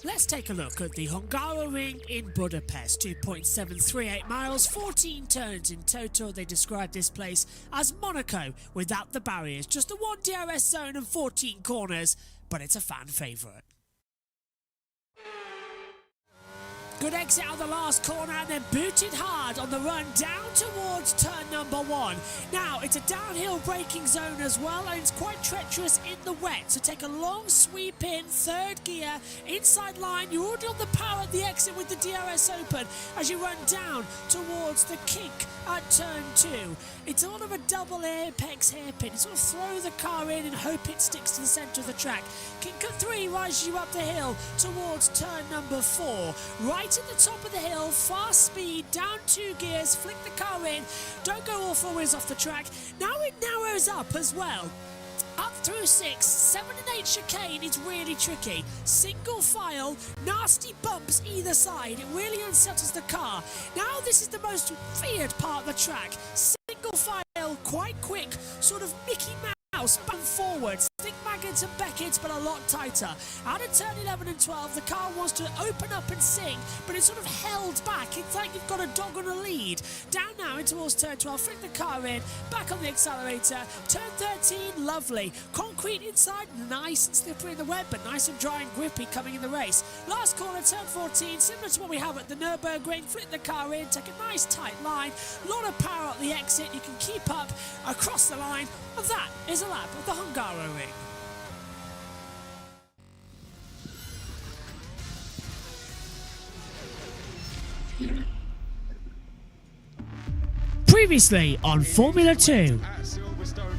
Let's take a look at the Hungaroring in Budapest. 2.738 miles, 14 turns in total. They describe this place as Monaco without the barriers. Just the one DRS zone and 14 corners, but it's a fan favourite. Good exit on the last corner and then booted hard on the run down towards turn number 1. Now, it's a downhill braking zone as well, and it's quite treacherous in the wet. So take a long sweep in, third gear, inside line. You're already on the power at the exit with the DRS open as you run down towards the kink at turn 2. It's a lot of a double apex hairpin. You sort of throw the car in and hope it sticks to the centre of the track. Kink at 3 rises you up the hill towards turn number 4. Right at the top of the hill, fast speed, down 2 gears, flick the car in, don't go all 4 wheels off the track. Now it narrows up as well. Up through 6, 7 and 8 chicane is really tricky. Single file, nasty bumps either side. It really unsettles the car. Now this is the most feared part of the track. Single file, quite quick, sort of Mickey Mouse, back and forwards. Think Maggots and Beckett's, but a lot tighter. Out of turn 11 and 12, the car wants to open up and sing, but it's sort of held back. It's like you've got a dog on a lead. Down now in towards turn 12, flick the car in, back on the accelerator. Turn 13, lovely. Concrete inside, nice and slippery in the wet, but nice and dry and grippy coming in the race. Last corner, turn 14, similar to what we have at the Nürburgring. Flick the car in, take a nice tight line. A lot of power at the exit. You can keep up across the line. And that is a lap of the Hungaroring. Previously on Formula 2. At Silverstone,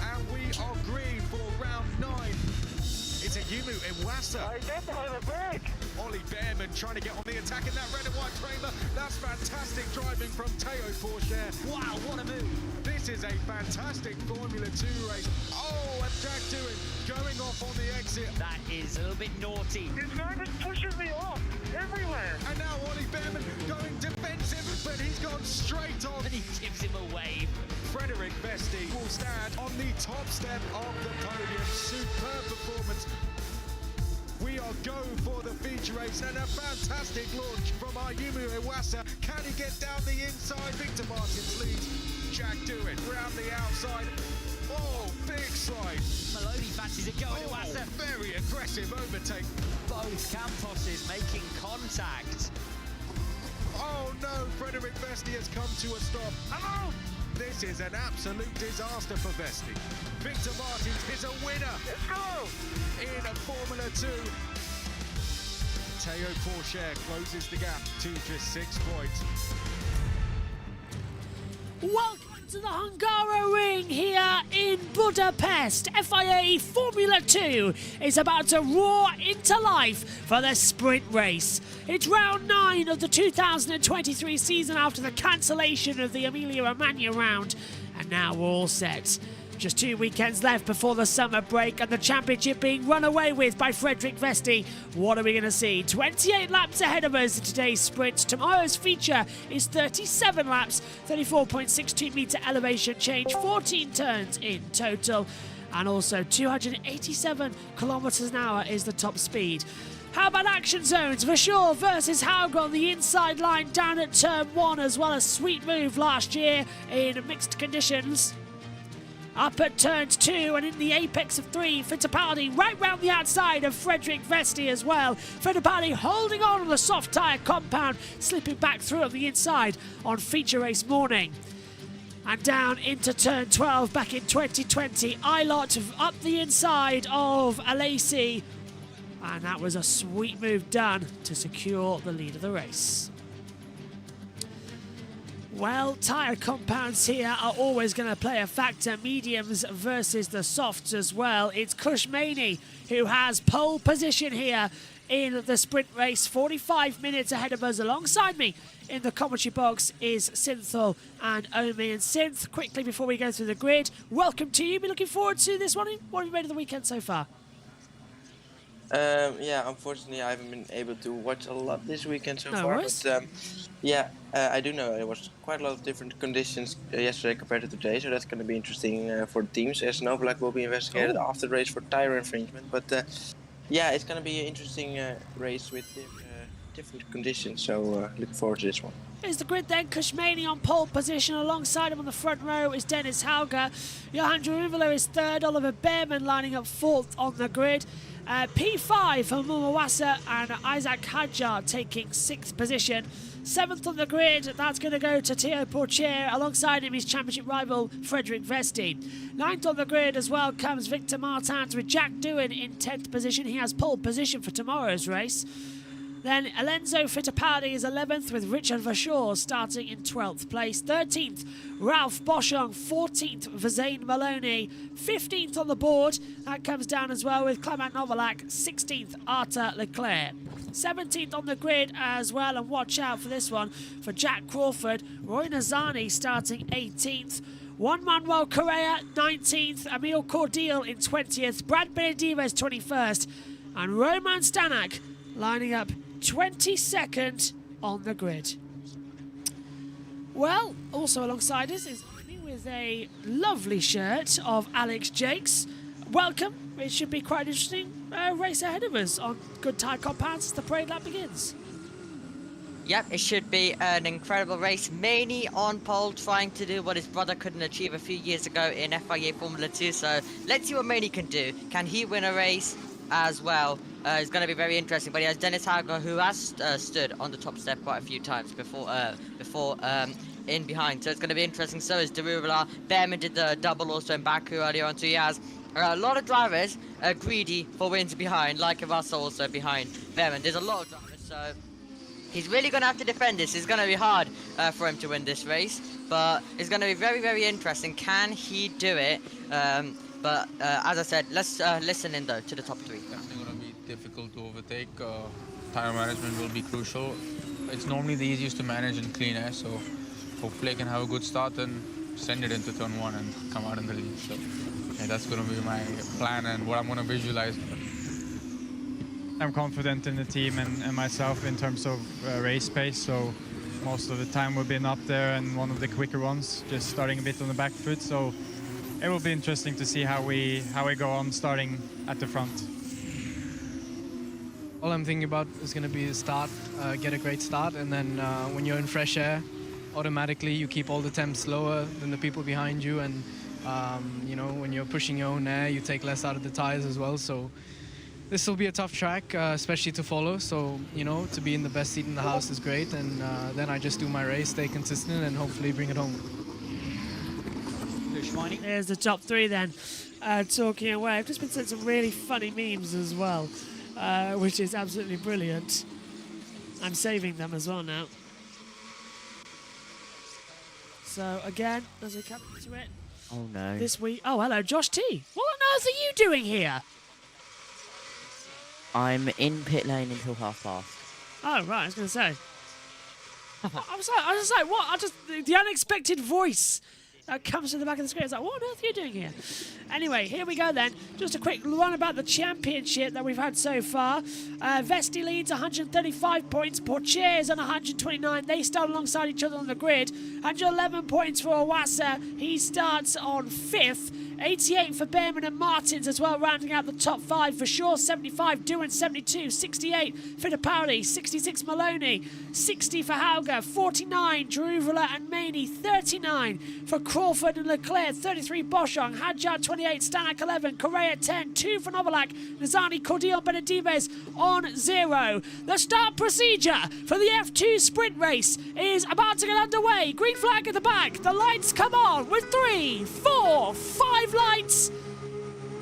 and we are green for round 9. It's a Yimu Iwasa. I get behind the break. Ollie Behrman trying to get on the attack in that red and white Kramer. That's fantastic driving from Teo Pourchaire. Wow, what a move. This is a fantastic Formula 2 race. Oh, and Jack Doohan going off on the exit. That is a little bit naughty. This guy just pushes me off everywhere. And now Ollie Behrman going defensive, but he's gone straight on. And he gives him a wave. Frederick Vesti will stand on the top step of the podium. Superb performance. We are going for the feature race and a fantastic launch from our Yimu Iwasa. Can he get down the inside? Victor Martins leads. Jack Doohan round the outside. Oh, big slide. Maloney fancies it going to Wassa. Very aggressive overtake. Both Camposes making contact. Oh no, Frederick Vesti has come to a stop. Hello. This is an absolute disaster for Vesti. Victor Martins is a winner. Let's go. In a Formula 2. Teo Pourchaire closes the gap to just 6 points. Welcome to the Hungaroring here in Budapest. FIA Formula 2 is about to roar into life for the sprint race. It's round 9 of the 2023 season after the cancellation of the Emilia-Romagna round, and now we're all set. Just 2 weekends left before the summer break and the championship being run away with by Frederick Vesti. What are we going to see? 28 laps ahead of us in today's sprint. Tomorrow's feature is 37 laps, 34.62 metre elevation change, 14 turns in total, and also 287 kilometres an hour is the top speed. How about action zones? Verschoor versus Hauger on the inside line down at turn 1, as well as sweet move last year in mixed conditions. Up at turns 2 and in the apex of 3, Fittipaldi right round the outside of Frederick Vesti as well. Fittipaldi holding on the soft tyre compound, slipping back through on the inside on feature race morning. And down into turn 12 back in 2020, Ilott up the inside of Alesi. And that was a sweet move done to secure the lead of the race. Well, tyre compounds here are always going to play a factor. Mediums versus the softs as well. It's Kushmani who has pole position here in the sprint race. 45 minutes ahead of us. Alongside me in the commentary box is Synthol and Omi. And Synth, quickly before we go through the grid, welcome to you. Be looking forward to this one. What have you made of the weekend so far? Yeah, unfortunately, I haven't been able to watch a lot this weekend so No far. worries. But yeah, I do know there was quite a lot of different conditions yesterday compared to today, so that's going to be interesting for the teams. As Novalak will be investigated Oh. after the race for tire infringement. But yeah, it's going to be an interesting race with different conditions. So look forward to this one. Here's the grid then. Kushmani on pole position. Alongside him on the front row is Dennis Hauger. Johan Jaruvalo is third. Oliver Behrman lining up fourth on the grid. P5 for Mumawasa and Isaac Hadjar taking sixth position. Seventh on the grid, that's going to go to Theo Pourchaire. Alongside him, his championship rival, Frederick Vesti. Ninth on the grid as well comes Victor Martins with Jack Doohan in 10th position. He has pole position for tomorrow's race. Then Alenzo Fittipaldi is 11th with Richard Vashaw starting in 12th place. 13th, Ralph Boschung. 14th, Vazane Maloney. 15th on the board, that comes down as well with Clement Novalak. 16th, Arthur Leclerc. 17th on the grid as well, and watch out for this one for Jack Crawford. Roy Nazani starting 18th. Juan Manuel Correa 19th. Emil Cordial in 20th. Brad Benedives 21st. And Roman Stanak lining up 22nd on the grid. Well, also alongside us is Annie with a lovely shirt of Alex Jakes. Welcome. It should be quite an interesting race ahead of us on Good Tire Compounds as the parade lap begins. Yep, it should be an incredible race. Maney on pole, trying to do what his brother couldn't achieve a few years ago in FIA Formula 2. So let's see what Maney can do. Can he win a race as well? It's going to be very interesting. But he has Dennis Hauger, who has stood on the top step quite a few times before in behind. So it's going to be interesting. So is Deruvala. Behrman did the double also in Baku earlier on. So he has a lot of drivers greedy for wins behind, like Russell also behind Behrman. There's a lot of drivers, so he's really going to have to defend this. It's going to be hard for him to win this race, but it's going to be very, very interesting. Can he do it? But as I said, let's listen in though to the top three. Definitely going to be difficult to overtake. Tire management will be crucial. It's normally the easiest to manage in clean air, so hopefully I can have a good start and send it into turn one and come out in the lead. So yeah, that's going to be my plan and what I'm going to visualize. I'm confident in the team and myself in terms of race pace, so most of the time we've been up there and one of the quicker ones, just starting a bit on the back foot. So it will be interesting to see how we go on starting at the front. All I'm thinking about is going to be the start, get a great start, and then when you're in fresh air, automatically you keep all the temps lower than the people behind you, and you know, when you're pushing your own air, you take less out of the tires as well. So this will be a tough track, especially to follow. So, you know, to be in the best seat in the house is great, and then I just do my race, stay consistent, and hopefully bring it home. There's the top three then, talking away. I've just been sent some really funny memes as well, which is absolutely brilliant. I'm saving them as well now. So again, as we come to it, oh no. this week. Oh, hello, Josh T. What on earth are you doing here? I'm in pit lane until past. Oh right, I was going to say. I was like, what? The unexpected voice that comes to the back of the screen. It's like, what on earth are you doing here? Anyway, here we go then. Just a quick run about the championship that we've had so far. Vesti leads 135 points. Pourchaire is on 129. They start alongside each other on the grid. 111 points for Owasa. He starts on 5th. 88 for Behrman and Martins as well, rounding out the top 5. For Shaw, 75. Doohan, 72. 68 Fittipaldi. 66 Maloney. 60 for Hauger. 49 Jeruvala and Maney. 39 for Crawford and Leclerc. 33 Boschung. Hadjar, 28. Stanak, 11. Correa, 10. 2 for Novalak. Nazani, Cordial, Benedives on 0. The start procedure for the F2 sprint race is about to get underway. Green flag at the back. The lights come on with 3, 4, 5 lights.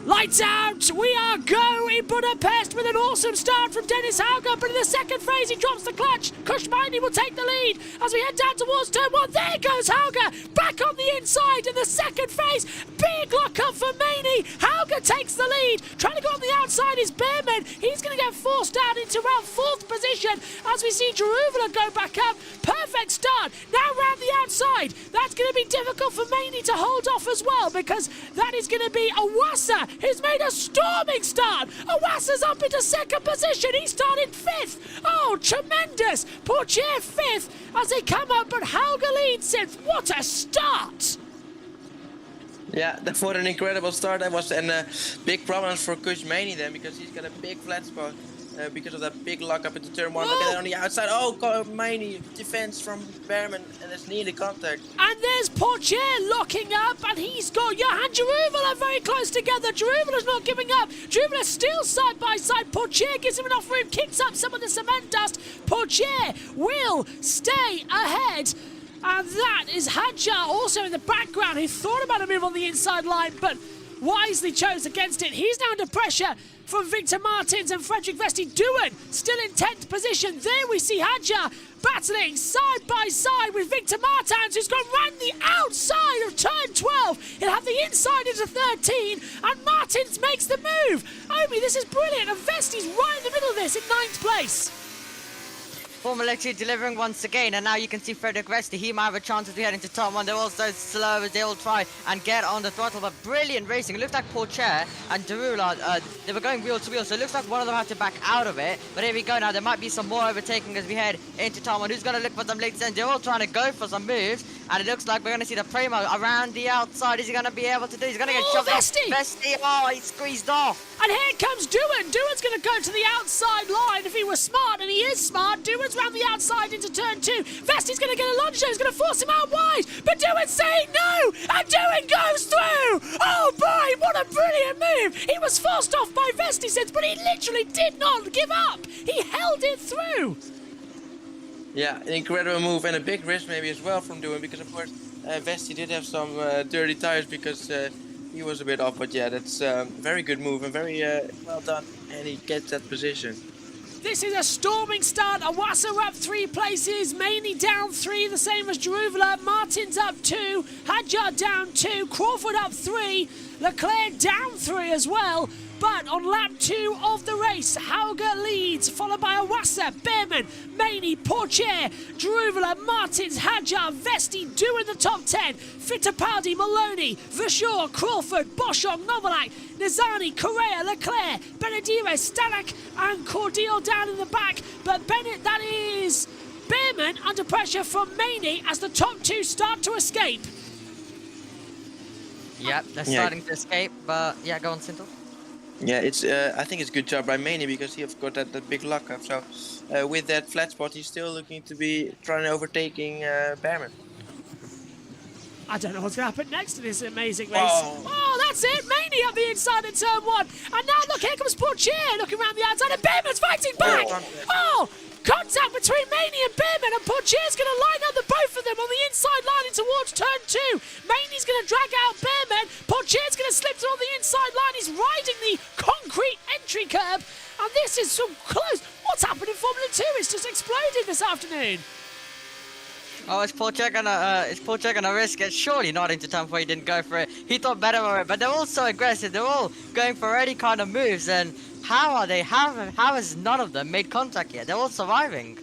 Lights out! We are go in Budapest with an awesome start from Dennis Hauger, but in the second phase he drops the clutch. Kushmani will take the lead as we head down towards turn 1. There goes Hauger, back on the inside in the second phase. Big lock up for Maney. Hauger takes the lead. Trying to go on the outside is Behrman. He's going to get forced down into around 4th position as we see Jeruvala go back up. Perfect start. Now round the outside. That's going to be difficult for Maney to hold off as well, because that is going to be Owasa He's made a storming start. Owassa's up into second position. He started 5th. Oh, tremendous. Pourchaire 5th as they come up, but Hauger leads 6th. What a start. Yeah, what an incredible start that was, and big problems for Kush Mani then, because he's got a big flat spot because of that big lock up into turn 1. Look at that on the outside. Oh, Mani defense from Behrman, and it's nearly contact. And there's Pourchaire locking up, and he's got Johan Jaruvela very close together. Jaruvela's not giving up. Jaruvela's still side by side. Pourchaire gives him enough room, kicks up some of the cement dust. Pourchaire will stay ahead. And that is Hadjar also in the background, who thought about a move on the inside line, but wisely chose against it. He's now under pressure from Victor Martins and Frederick Vesti. Doohan still in 10th position. There we see Hadjar battling side by side with Victor Martins, who's gone round the outside of turn 12. He'll have the inside into 13, and Martins makes the move. Omi, this is brilliant, and Vesti's right in the middle of this in 9th place. Formula 2 delivering once again, and now you can see Frederick Vesti. He might have a chance as we head into top 1. They're all so slow as they all try and get on the throttle, but brilliant racing. It looks like Pourchaire and Darula, they were going wheel to wheel, so it looks like one of them had to back out of it. But here we go now. There might be some more overtaking as we head into top 1. Who's going to look for some late sends? They're all trying to go for some moves, and it looks like we're going to see the Primo around the outside. Is he going to be able to do? He's going to get shoved off. Vesti, oh, he squeezed off. And here comes Doohan. Doohan's going to go to the outside line if he was smart, and he is smart. Doohan's round the outside into turn 2. Vesti's going to get a lunge there. He's going to force him out wide, but Doohan's saying no, and Doohan goes through. Oh boy, what a brilliant move. He was forced off by Vesti since, but he literally did not give up. He held it through. Yeah, an incredible move and a big risk maybe as well from Doohan, because of course Vesti did have some dirty tires because he was a bit off, but yeah, that's a very good move and very well done, and he gets that position. This is a storming start. Owassa up 3 places, Mani down 3, the same as Jaruvela. Martins up 2, Hadjar down 2, Crawford up 3, Leclerc down 3 as well. But on lap 2 of the race, Hauger leads, followed by Owassa, Behrman, Mani, Pourchaire, Jaruvela, Martins, Hadjar, Vesti, in the top 10. Fittipaldi, Maloney, Verschoor, Crawford, Boschong, Novalak, Nizani, Correa, Leclerc, Benedire, Stanek, and Cordial down in the back. But Bennett, that is Behrman under pressure from Mani as the top 2 start to escape. Yep, they're starting to escape, but yeah, go on, Sintel. Yeah, it's. I think it's a good job by Mani because he have got that big lockup. So with that flat spot, he's still looking to be trying overtaking Behrman. I don't know what's going to happen next to this amazing race. Oh, that's it. Mani up the inside in turn 1. And now look, here comes Pourchaire looking around the outside, and Behrman's fighting back. Oh, contact between Mani and Behrman, and Pourchaire's going to line up the both of them on the inside line towards turn 2. Mani's going to drag out Behrman. Pourchaire's going to slip through on the inside line. He's riding the concrete entry curb, and this is so close. What's happened in Formula 2? It's just exploded this afternoon. Oh, is Pourchaire gonna risk it? Surely not into turn 4. He didn't go for it. He thought better of it, but they're all so aggressive. They're all going for any kind of moves, and how are they? How has none of them made contact yet? They're all surviving.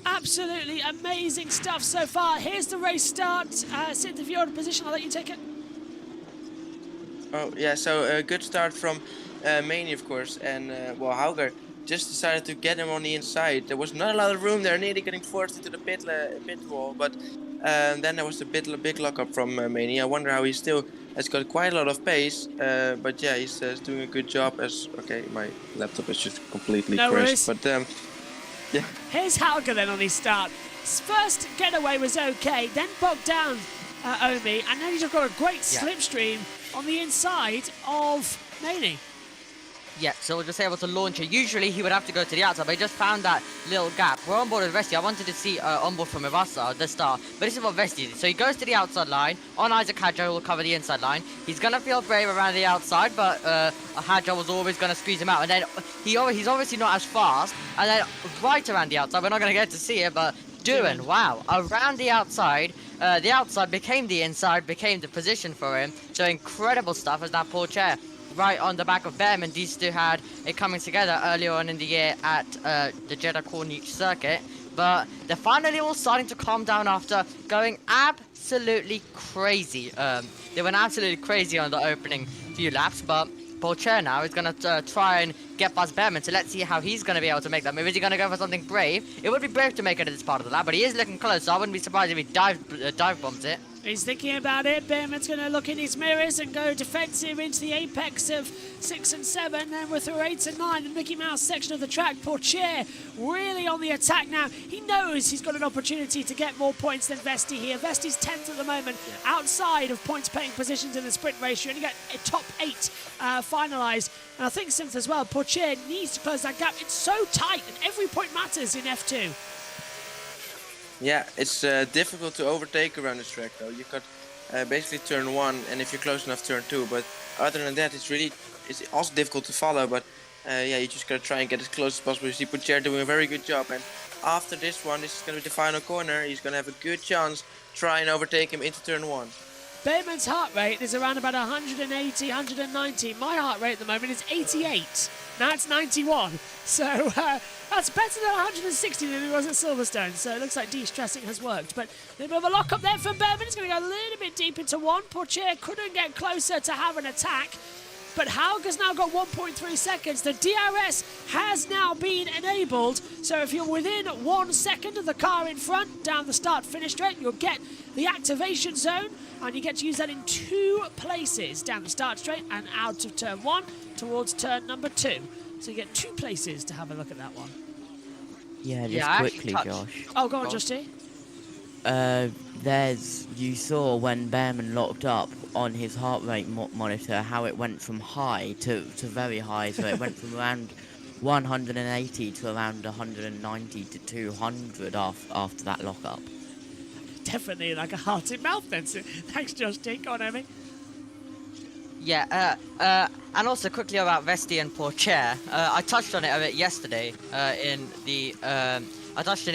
Absolutely amazing stuff so far. Here's the race start. Synth, if you're in a position, I'll let you take it. Oh yeah, so a good start from Mani, of course, and well, Hauger just decided to get him on the inside. There was not a lot of room there, nearly getting forced into the pit wall, but then there was a big lockup from Mani. I wonder how he still has got quite a lot of pace, but yeah, he's doing a good job. Okay, my laptop is just completely crashed, but yeah. Here's Hauger then on his start. His first getaway was okay, then bogged down Omi, and then he's just got a great slipstream on the inside of Mani. Yeah, so we're just able to launch it. Usually he would have to go to the outside, but he just found that little gap. We're on board with Vesti. I wanted to see onboard from Owassa at the start, but this is what Vesti did. So he goes to the outside line. On Isaac Hadjar, who will cover the inside line. He's going to feel brave around the outside, but Hadjar was always going to squeeze him out. And then he's obviously not as fast. And then right around the outside, we're not going to get to see it, but Doohan, wow, around the outside became the inside, became the position for him. So incredible stuff as that Pourchaire right on the back of Behrman. These two had it coming together earlier on in the year at the Jeddah Corniche circuit, but they're finally all starting to calm down after going absolutely crazy. They went absolutely crazy on the opening few laps, but Pourchaire now is going to try and get past Behrman, so let's see how he's going to be able to make that move. Is he going to go for something brave? It would be brave to make it at this part of the lap, but he is looking close, so I wouldn't be surprised if he dive bombs it. He's thinking about it. Behrman's going to look in his mirrors and go defensive into the apex of 6 and 7. Then we're through 8 and 9, the Mickey Mouse section of the track. Pourchaire really on the attack now. He knows he's got an opportunity to get more points than Vesti here. Vesti's 10th at the moment, outside of points-paying positions in the sprint race. You only get a top 8 finalised. And I think since as well, Pourchaire needs to close that gap. It's so tight, and every point matters in F2. Yeah, it's difficult to overtake around this track though. You got basically turn 1, and if you're close enough, turn 2. But other than that, it's also difficult to follow. But yeah, you just gotta try and get as close as possible. You see Pourchaire doing a very good job, and after this one, this is gonna be the final corner. He's gonna have a good chance try and overtake him into turn 1. Behrman's heart rate is around about 180, 190. My heart rate at the moment is 88. Now it's 91. So that's better than 160 than it was at Silverstone. So it looks like de-stressing has worked. But a little bit of a lock up there from Behrman. It's going to go a little bit deep into 1. Pourchaire couldn't get closer to have an attack. But Hauger's now got 1.3 seconds. The DRS has now been enabled. So if you're within 1 second of the car in front down the start-finish straight, you'll get the activation zone. And you get to use that in 2 places, down the start straight and out of turn 1 towards turn number 2. So you get 2 places to have a look at that one. Yeah, just Yeah, quickly, actually Josh. Oh, go on, Justy. You saw when Behrman locked up on his heart rate monitor how it went from high to very high. So it went from around 180 to around 190 to 200 after that lockup. Definitely like a hearted mouth then. So, thanks, Justy. Go on, Amy. Yeah, and also quickly about Vesti and Pourchaire. I touched on it a bit yesterday in the. I touched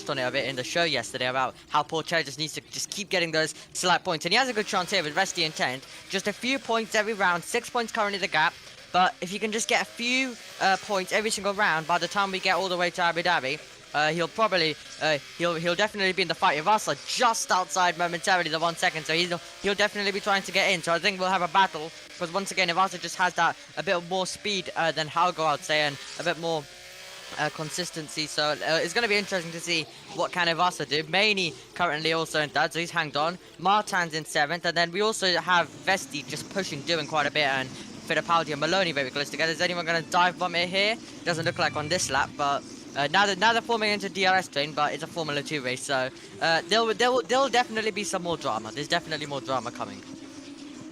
on it a bit in the show yesterday about how Pourchaire just needs to just keep getting those slight points, and he has a good chance here with Vesti in 10th. Just a few points every round. 6 points currently the gap, but if you can just get a few points every single round, by the time we get all the way to Abu Dhabi. He'll probably, he'll definitely be in the fight. Ivasa just outside momentarily the 1 second, so he'll definitely be trying to get in. So I think we'll have a battle, because once again, Ivasa just has that a bit more speed than Hauger, I'd say, and a bit more consistency. So it's going to be interesting to see what can Ivasa do. Maney currently also in 3rd, so he's hanged on. Martin's in 7th, and then we also have Vesti just pushing, doing quite a bit, and Fittipaldi and Maloney very close together. Is anyone going to dive bomb it here? Doesn't look like on this lap, but. Now they're forming into DRS train, but it's a Formula 2 race, so there'll definitely be some more drama. There's definitely more drama coming.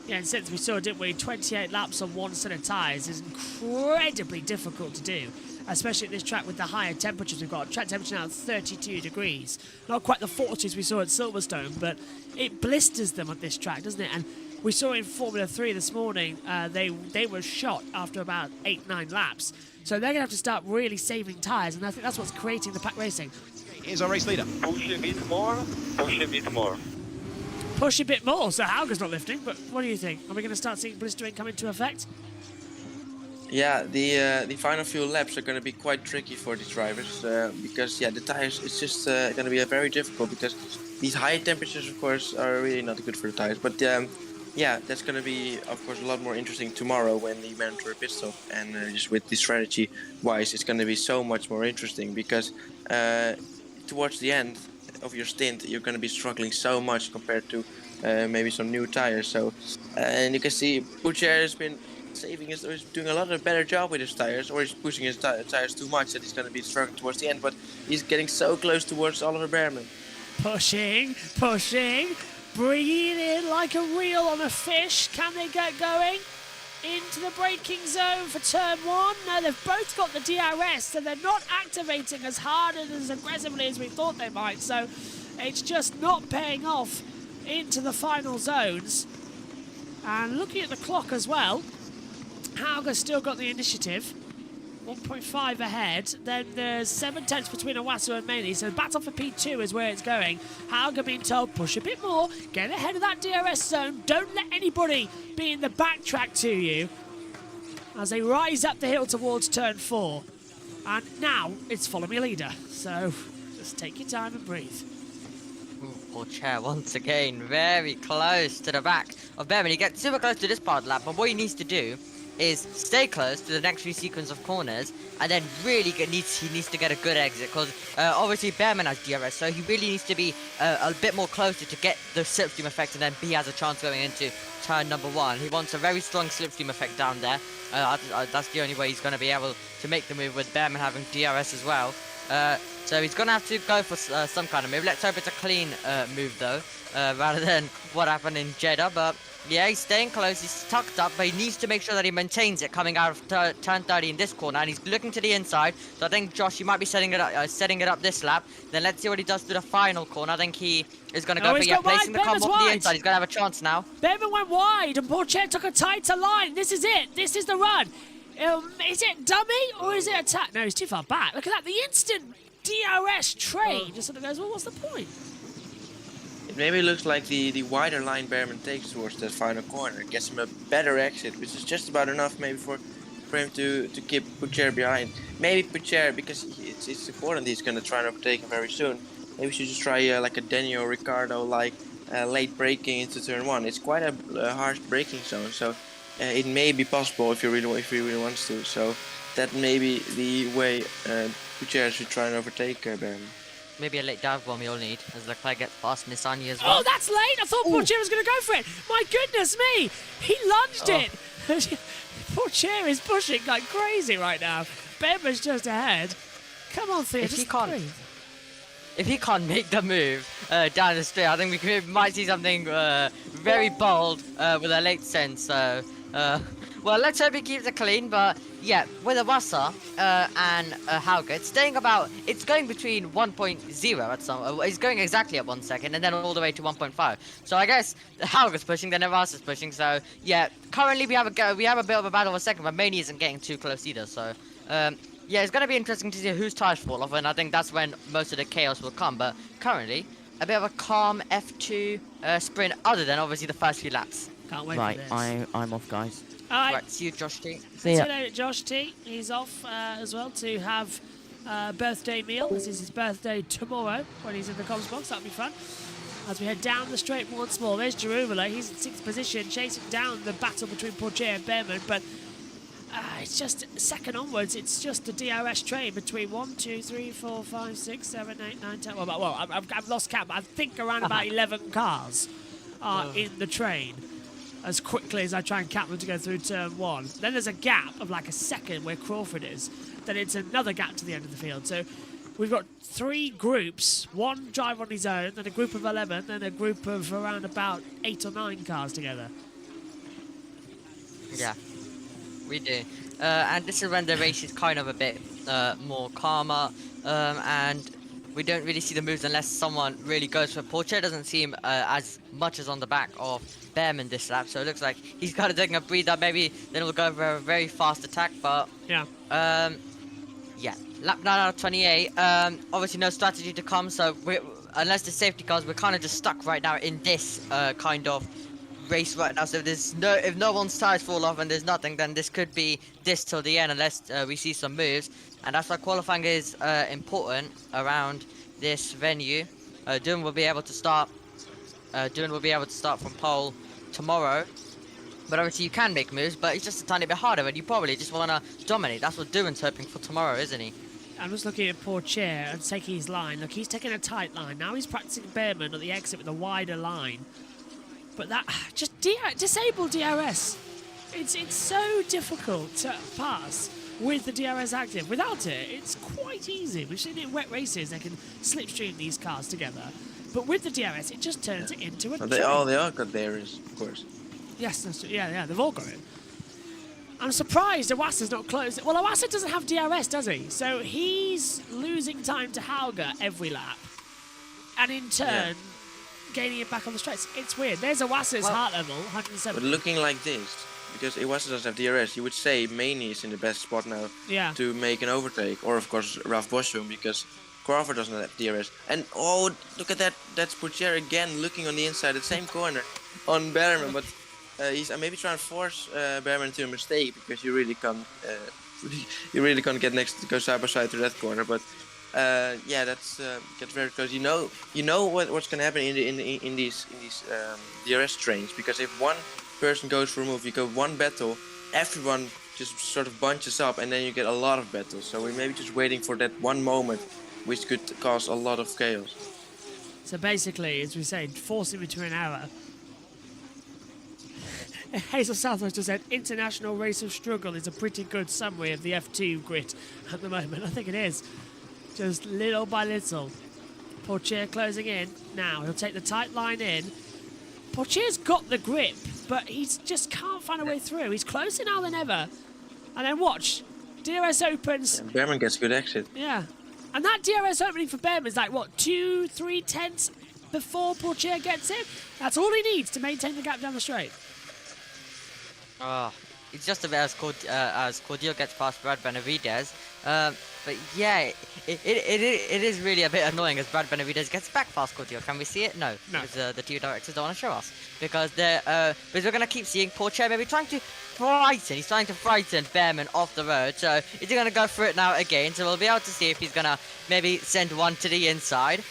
Yeah, and since we saw, didn't we, 28 laps on 1 set of tyres is incredibly difficult to do, especially at this track with the higher temperatures we've got. Track temperature now 32 degrees. Not quite the 40s we saw at Silverstone, but it blisters them at this track, doesn't it? And we saw in Formula 3 this morning, they were shot after about 8-9 laps. So they're going to have to start really saving tyres, and I think that's what's creating the pack racing. Here's our race leader. Push a bit more. Push a bit more. Push a bit more, so Hauger's not lifting, but what do you think? Are we going to start seeing blistering come into effect? Yeah, the final few laps are going to be quite tricky for these drivers because yeah, the tires, it's just going to be very difficult because these high temperatures, of course, are really not good for the tires. But yeah, that's going to be, of course, a lot more interesting tomorrow when the mandatory pit stop, and just with the strategy wise, it's going to be so much more interesting because towards the end of your stint, you're going to be struggling so much compared to maybe some new tires. So, and you can see Pourchaire has been saving his, or he's doing a lot of better job with his tires, or he's pushing his tires too much that he's going to be struggling towards the end. But he's getting so close towards Oliver Behrman. Pushing, bringing it in like a reel on a fish. Can they get going into the braking zone for turn 1? No, they've both got the DRS, so they're not activating as hard and as aggressively as we thought they might. So it's just not paying off into the final zones. And looking at the clock as well, Hauger's still got the initiative, 1.5 ahead. Then there's 7 tenths between Owasso and Maney, so battle for P2 is where it's going. Hauger being told, push a bit more, get ahead of that DRS zone, don't let anybody be in the backtrack to you, as they rise up the hill towards turn 4. And now it's follow me leader, so just take your time and breathe. Chair once again, very close to the back of Behrman. He gets super close to this part of the lap, but what he needs to do is stay close to the next few sequence of corners, and then really he needs to get a good exit, because obviously Behrman has DRS, so he really needs to be a bit more closer to get the slipstream effect, and then he has a chance going into turn number 1. He wants a very strong slipstream effect down there. That's the only way he's going to be able to make the move, with Behrman having DRS as well. So he's going to have to go for some kind of move. Let's hope it's a clean move though, rather than what happened in Jeddah. But yeah, he's staying close, he's tucked up, but he needs to make sure that he maintains it coming out of turn 30 in this corner, and he's looking to the inside. So I think Josh, you might be setting it up this lap. Then let's see what he does to the final corner. I think he is going to go for placing the combo on the inside. He's going to have a chance now. Behrman went wide and Pourchaire took a tighter line. This is it. This is the run. Is it dummy or is it attack? No, he's too far back. Look at that. The instant DRS train just sort of goes, well, what's the point? It maybe looks like the wider line Behrman takes towards that final corner. It gets him a better exit, which is just about enough maybe for him to keep Pourchaire behind. Maybe Pourchaire, because it's important he's going to try and overtake him very soon. Maybe we should just try like a Daniel Ricciardo like late braking into turn 1. It's quite a harsh braking zone, so it may be possible if he really wants to. So that may be the way Pourchaire should try and overtake Behrman. Maybe a late dive bomb you'll need, as Leclerc gets past Nissany as well. Oh, that's late! I thought Pourchaire was going to go for it! My goodness me! He lunged it! Pourchaire is pushing like crazy right now. Behrman's just ahead. Come on, Theo, just breathe. If he can't make the move down the straight, I think we might see something very bold with a late sense. So, well, let's hope he keeps it clean. But yeah, with Iwasa and Hauger, it's staying about. It's going between 1.0 at some. It's going exactly at 1 second, and then all the way to 1.5. So I guess Hauger's pushing, then Iwasa's pushing. So yeah, currently we have a bit of a battle for second, but Maney isn't getting too close either. So. Yeah, it's going to be interesting to see whose tires fall off, and I think that's when most of the chaos will come. But currently, a bit of a calm F2 sprint, other than obviously the first few laps. Can't wait Right, for this. I'm off, guys. Right, see you, Josh T. See ya. Today, Josh T. He's off as well to have a birthday meal. This is his birthday tomorrow when he's in the comms box. That'll be fun. As we head down the straight once more, there's Jarumala. He's in 6th position, chasing down the battle between Pourchaire and Behrman, but it's just second onwards. It's just a DRS train between 1, 2, 3, 4, 5, 6, 7, 8, 9, 10. Well, I've lost count. I think around about 11 cars are in the train as quickly as I try and count them to go through turn 1. Then there's a gap of like a second where Crawford is. Then it's another gap to the end of the field. So we've got 3 groups. One driver on his own, then a group of 11, then a group of around about 8 or 9 cars together. Yeah. We do. And this is when the race is kind of a bit more calmer, and we don't really see the moves unless someone really goes for it. Pourchaire doesn't seem as much as on the back of Behrman this lap, so it looks like he's kind of taking a breather. Maybe then we'll go for a very fast attack, but yeah, lap 9 out of 28. Obviously no strategy to come, so unless the safety cars, we're kind of just stuck right now in this kind of race right now. So if no one's tires fall off and there's nothing, then this could be this till the end unless we see some moves, and that's why qualifying is important around this venue. Doom will be able to start from pole tomorrow, but obviously you can make moves, but it's just a tiny bit harder, and you probably just want to dominate. That's what Doohan's hoping for tomorrow, isn't he? I'm just looking at Pourchaire and taking his line. Look, he's taking a tight line. Now he's practicing Behrman at the exit with a wider line. But that, just disable DRS. It's so difficult to pass with the DRS active. Without it, it's quite easy. We've seen it in wet races, they can slipstream these cars together. But with the DRS, it just turns it into a They all got DRS, of course. Yes, that's true. Yeah, they've all got it. I'm surprised Iwasa's not close. Well, Iwasa doesn't have DRS, does he? So he's losing time to Hauger every lap. And in turn, gaining it back on the straights. It's weird. There's Iwasa's heart level, 107. But looking like this, because Iwasa doesn't have DRS, you would say Maney is in the best spot now to make an overtake. Or, of course, Ralph Boschum, because Crawford doesn't have DRS. And, oh, look at that. That's Pourchaire again looking on the inside, the same corner on Behrman. But he's maybe trying to force Behrman to a mistake, because you really can't get next to go side by side to that corner. But yeah, that's gets very close. You know what's gonna happen in these DRS trains, because if one person goes for a move, you go one battle, everyone just sort of bunches up, and then you get a lot of battles. So we may be just waiting for that one moment, which could cause a lot of chaos. So basically, as we say, forcing me to an error. Hazel Southwest just said, International Race of Struggle is a pretty good summary of the F2 grid at the moment. I think it is. Just little by little. Pourchaire closing in. Now, he'll take the tight line in. Pourchaire's got the grip, but he just can't find a way through. He's closer now than ever. And then watch. DRS opens. And Behrman gets a good exit. Yeah. And that DRS opening for Behrman is like, what, 2-3 tenths before Pourchaire gets in? That's all he needs to maintain the gap down the straight. Oh, it's just about as Cordial gets past Brad Benavidez. But yeah, it is really a bit annoying as Brad Benavidez gets back past Cordial. Can we see it? No. No. Because the two directors don't want to show us. Because we're going to keep seeing Pourchaire maybe trying to frighten. He's trying to frighten Behrman off the road. So is he going to go for it now again? So we'll be able to see if he's going to maybe send one to the inside.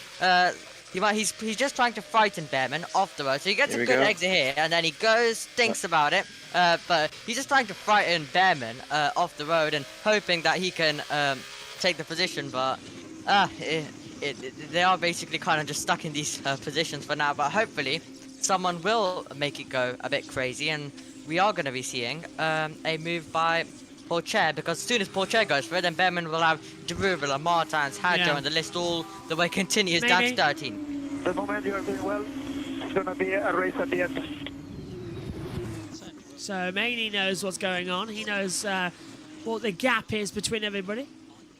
He's just trying to frighten Behrman off the road. So he gets a good exit here, and then he thinks about it. But he's just trying to frighten Behrman off the road and hoping that he can take the position. But they are basically kind of just stuck in these positions for now. But hopefully someone will make it go a bit crazy, and we are going to be seeing a move by Pourchaire, because as soon as Pourchaire goes for it, then Behrman will have Deruvela, Martins, Hadjo, and the list all the way continues down to 13. The moment you are doing well, it's going to be a race at the end. So Maney knows what's going on. He knows what the gap is between everybody.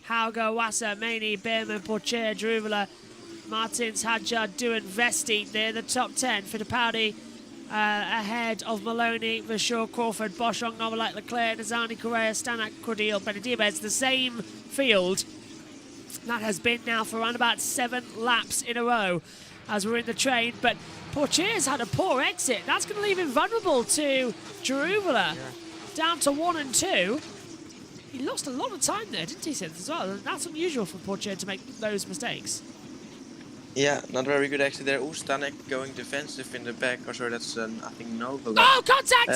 Hauger, Wasser, Maney, Behrman, Pourchaire, Deruvela, Martins, Hadjar, Duan, Vesti. They're the top 10. Fittipaldi ahead of Maloney, Vershaw, Crawford, Boschong, Novalak, Leclerc, Nazani, Correa, Stanak, Cordial, Benedibez. The same field that has been now for around about 7 laps in a row as we're in the train. But Pourchaire's had a poor exit. That's going to leave him vulnerable to Deruvela. Down to 1 and 2. He lost a lot of time there, didn't he, Sid, as well? That's unusual for Pourchaire to make those mistakes. Yeah, not very good exit there. Stanek going defensive in the back. Oh, sorry, that's I think Novalak. Oh, contact!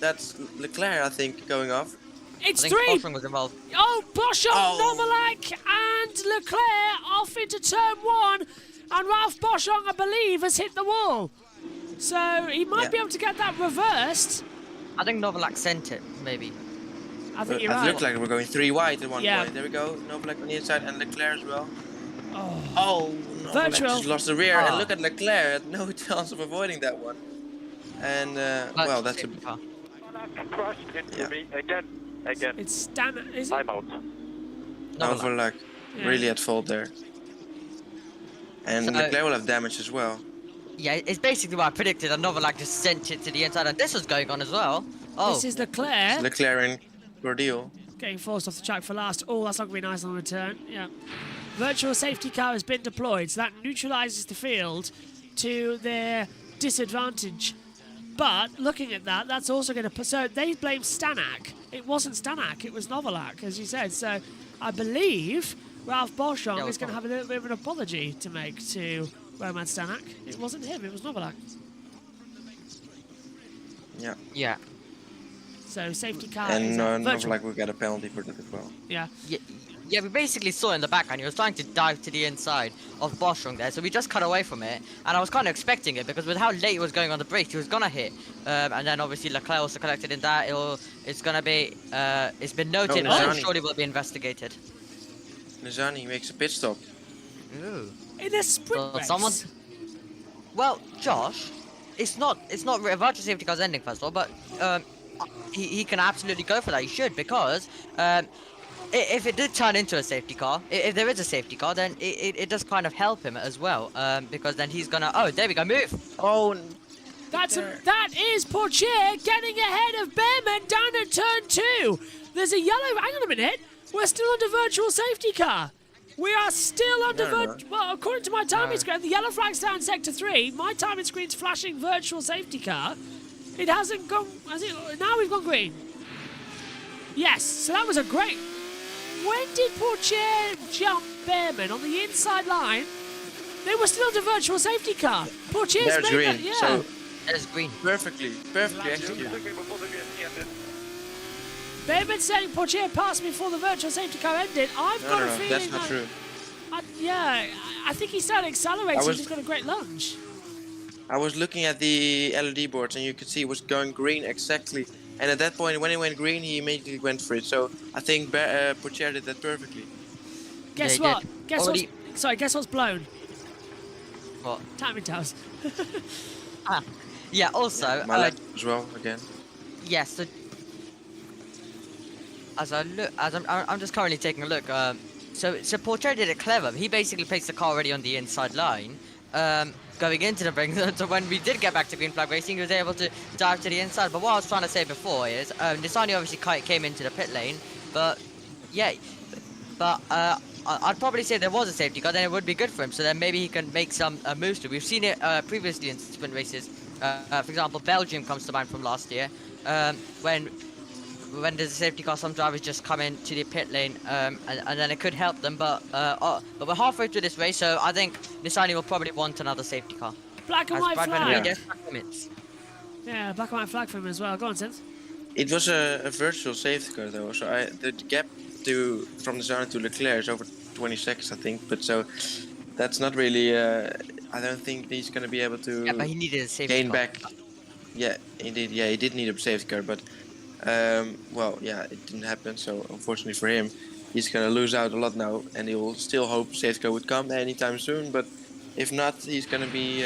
That's Leclerc, I think, going off. It's I 3. think Boschong was involved. Oh, Boschong, Novalak, and Leclerc off into turn 1. And Ralph Boschong, I believe, has hit the wall. So he might be able to get that reversed. I think Novalak sent it, maybe. I think you're It right. looked like we're going 3 wide at one Yeah. point. There we go. Novalak on the inside and Leclerc as well. Oh, Novalak Virtual. just lost the rear. And look at Leclerc. Had no chance of avoiding that one. And, well, that's a... Crashed into me again. It's Stan, is it? I'm out. Novalak Yeah. really at fault there. And So- Leclerc will have damage as well. Yeah, it's basically what I predicted. And Novalak just sent it to the inside, and this was going on as well. Oh, This is Leclerc Leclerc and Cordial. getting forced off the track for last. Oh, that's not going to be nice on return. Yeah. Virtual safety car has been deployed, so that neutralises the field to their disadvantage. But looking at that, that's also going to... So they blame Stanak. It wasn't Stanak, it was Novalak, as you said. So I believe Ralph Boschong is going to have a little bit of an apology to make to Roman Stanak. It wasn't him, it was Novalak. Yeah. yeah. So safety car And is virtual. Novalak will get a penalty for that as well. Yeah. Yeah, we basically saw in the background he was trying to dive to the inside of Boschong there, so we just cut away from it. And I was kind of expecting it because with how late he was going on the brakes, he was gonna hit. And then obviously Leclerc also collected in that. It's gonna be. It's been noted. Nizani. And surely will be investigated. Nizani makes a pit stop. Ooh. In a sprint race. Someone. Well, Josh, it's not a virtual safety car's ending first of all, but he can absolutely go for that. He should, because if it did turn into a safety car, if there is a safety car, then it does kind of help him as well, because then he's gonna. Oh, there we go, move. Oh, That is Pourchaire getting ahead of Behrman down at turn 2. There's a yellow. Hang on a minute. We're still under virtual safety car. We are still under well, according to my timing screen, the yellow flag's down sector 3. My timing screen's flashing virtual safety car. It hasn't gone. Has it? Now we've gone green. Yes. So that was a great. when did Pourchaire jump Behrman on the inside line? They were still the virtual safety car. Pourchaire's There's made green. that, yeah. So There's green. perfectly executed. Behrman saying Pourchaire passed before the virtual safety car ended. I've got a No, feeling that's not that- true. I think he started accelerating. I was- He's got a great lunge. I was looking at the LED boards and you could see it was going green exactly. And at that point, when it went green, he immediately went for it. So I think Pourchaire did that perfectly. Guess he what? did. Guess Already- what's guess what's blown? What? Timing towers. Yeah. Also, My lap as well again. yes. So I'm just currently taking a look. So Pourchaire did it clever. He basically placed the car already on the inside line, going into the ring. So when we did get back to green flag racing, he was able to dive to the inside. But what I was trying to say before is, Nissany obviously came into the pit lane, but yeah, but I'd probably say there was a safety car, then it would be good for him. So then maybe he can make some moves to. We've seen it previously in sprint races. For example, Belgium comes to mind from last year, when there's a safety car, some drivers just come into the pit lane, and then it could help them. But we're halfway through this race, so I think Nissany will probably want another safety car. Black and As white Brad Van flag. Rijn does track limits. Yeah, black and white flag for him as well. Go on, Sims. It was a virtual safety car though, so the gap from the zone to Leclerc is over 20 seconds, I think. But so that's not really. I don't think he's going to be able to Yeah, but he needed a safety gain car. back. Yeah, indeed. Yeah, he did need a safety car, but well, yeah, it didn't happen. So unfortunately for him, he's going to lose out a lot now, and he will still hope safety car would come anytime soon. But if not, he's going to be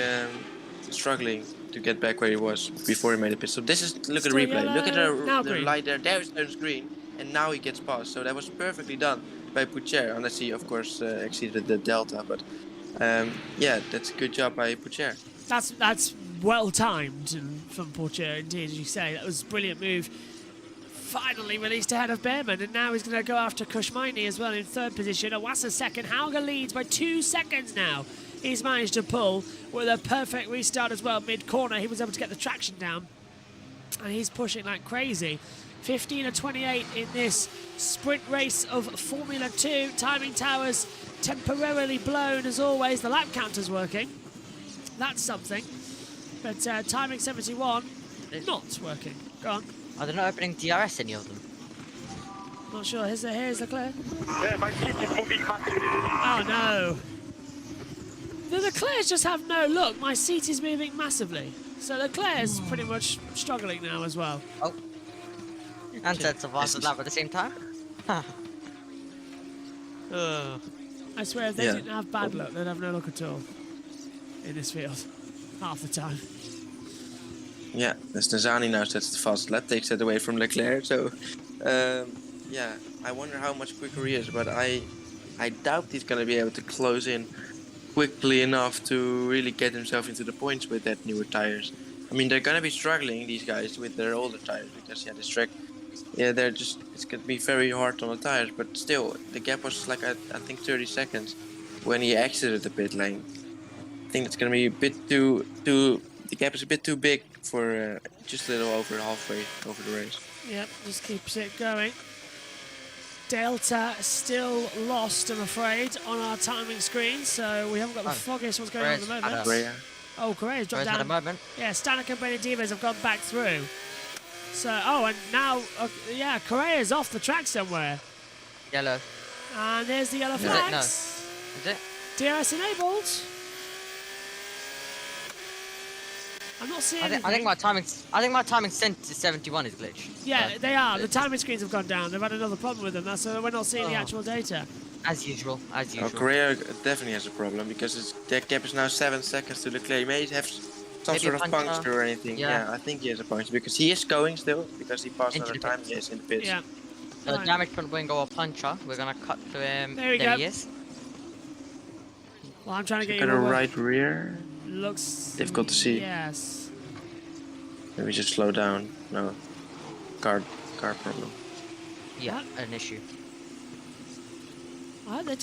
struggling to get back where he was before he made a pit. So this is look at the Still replay. Look at yellow, now the green. light there. There's green, and now he gets past. So that was perfectly done by Pourchaire, unless he of course exceeded the delta. But yeah, that's a good job by Pourchaire. That's well timed from Pourchaire, indeed, as you say. That was a brilliant move. Finally released ahead of Behrman, and now he's going to go after Kushmaini as well in third position. Awasa second. Hauger leads by 2 seconds now. He's managed to pull with a perfect restart as well. Mid-corner, he was able to get the traction down, and he's pushing like crazy. 15 of 28 in this sprint race of Formula 2. Timing towers temporarily blown as always. The lap counter's working. That's something. But timing 71, not working. Go on. Are they not opening DRS, any of them? Not sure. Here's Leclerc. My seat is moving massively. Oh no. The Leclercs just have no look. My seat is moving massively. So Leclerc's pretty much struggling now as well. Oh. And said the fastest lap at the same time? I swear if they Yeah. didn't have bad luck, they'd have no luck at all in this field. Half the time. Yeah, as Nissany now sets the fast lap, takes that away from Leclerc. So, yeah, I wonder how much quicker he is, but I doubt he's going to be able to close in quickly enough to really get himself into the points with that newer tires. I mean, they're going to be struggling, these guys, with their older tires, because, yeah, this track, yeah, it's going to be very hard on the tires, but still, the gap was like, I think 30 seconds when he exited the pit lane. I think it's going to be a bit too, the gap is a bit too big for just a little over halfway over the race. Yep, just keeps it going. Delta still lost, I'm afraid, on our timing screen, so we haven't got the foggiest what's going on at the moment. Correa. Oh, Correa's dropped At the down. moment. Yeah, Stanek and Benedivez have gone back through. So, oh, and now, yeah, Correa's off the track somewhere. Yellow. And there's the yellow Is it? flags. No. Is it? DRS enabled. I'm not seeing anything. I think my timing sent to 71 is glitched. Yeah, they are. The timing screens have gone down. They've had another problem with them. That's we're not seeing the actual data. As usual. As usual. Oh, Correa definitely has a problem because that gap is now 7 seconds to Leclerc. He may have some Maybe sort a of puncture. puncture or anything. Yeah. Yeah, I think he has a puncture because he is going still because he passed Into another the time. pits. Yes, in the pits. Yeah. Right. Damage front wing or puncher. We're gonna cut to him. There we go. he is. Well, I'm trying to get Got you a over. right rear. Looks Difficult to see. Yes. Maybe just slow down. No. Car problem. Yeah, an issue. I hope they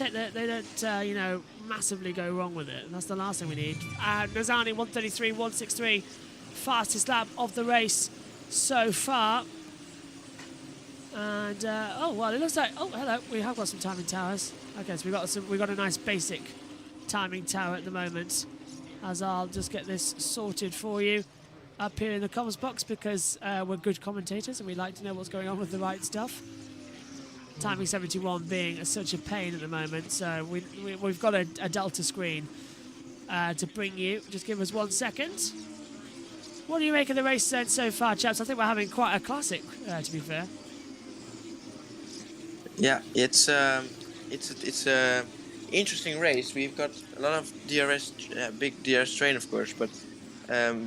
don't, you know, massively go wrong with it. That's the last thing we need. Nissany 133, 163, fastest lap of the race so far. And oh well, it looks like hello, we have got some timing towers. Okay, so we got a nice basic timing tower at the moment. As I'll just get this sorted for you up here in the comments box because we're good commentators and we like to know what's going on with the right stuff. Timing 71 being such a pain at the moment, so we've got a Delta screen to bring you. Just give us 1 second. What do you make of the race then so far, chaps? I think we're having quite a classic, to be fair. Yeah, it's a interesting race. We've got a lot of DRS, big DRS train, of course, but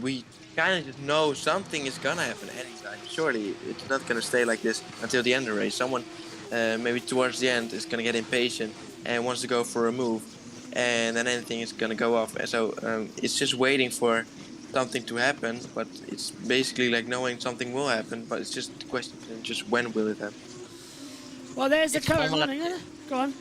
we kind of just know something is gonna happen anytime. Surely it's not gonna stay like this until the end of the race. Someone maybe towards the end is gonna get impatient and wants to go for a move, and then anything is gonna go off. And so it's just waiting for something to happen, but it's basically like knowing something will happen, but it's just the question just when will it happen. Well, there's the It's current Formula running. Go on.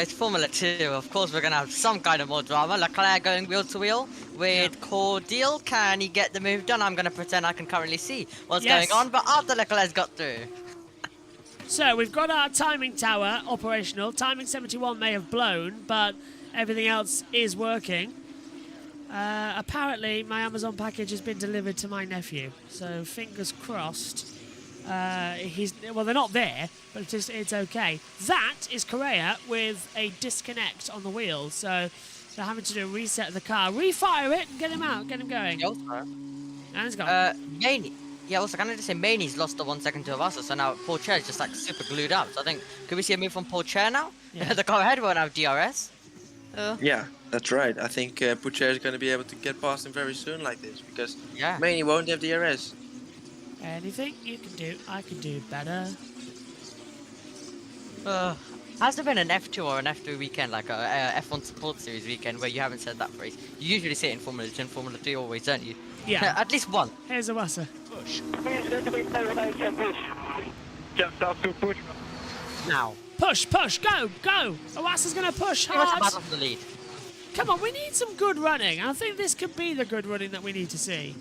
It's Formula 2. Of course, we're going to have some kind of more drama. Leclerc going wheel to wheel with Cordial. Can he get the move done? I'm going to pretend I can currently see what's Yes. going on, but after Leclerc's got through. So we've got our timing tower operational. Timing 71 may have blown, but everything else is working. Apparently, my Amazon package has been delivered to my nephew, so fingers crossed. Well, they're not there, but it's okay. That is Correa with a disconnect on the wheel, so they're having to do a reset of the car, refire it, and get him out, get him going. And it's gone. Maney. Yeah, also, can I just say Maney's lost the 1 second to Avasa, so now Paul Chair is just like super glued up. So I think, could we see a move from Paul Chair now? Yeah. The car ahead won't have DRS. Yeah, that's right. I think Pucher is going to be able to get past him very soon like this, because Yeah. Maney won't have DRS. Anything you can do, I can do better. Has there been an F2 or an F3 weekend, like a F1 Support Series weekend, where you haven't said that phrase? You usually say it in Formula 2 and Formula 3 always, don't you? Yeah. At least one. Here's Awasa. Just have to push. Now. Push, push, go, go! Awasa's going to push Give us a hard. battle for the lead. Come on, we need some good running. I think this could be the good running that we need to see.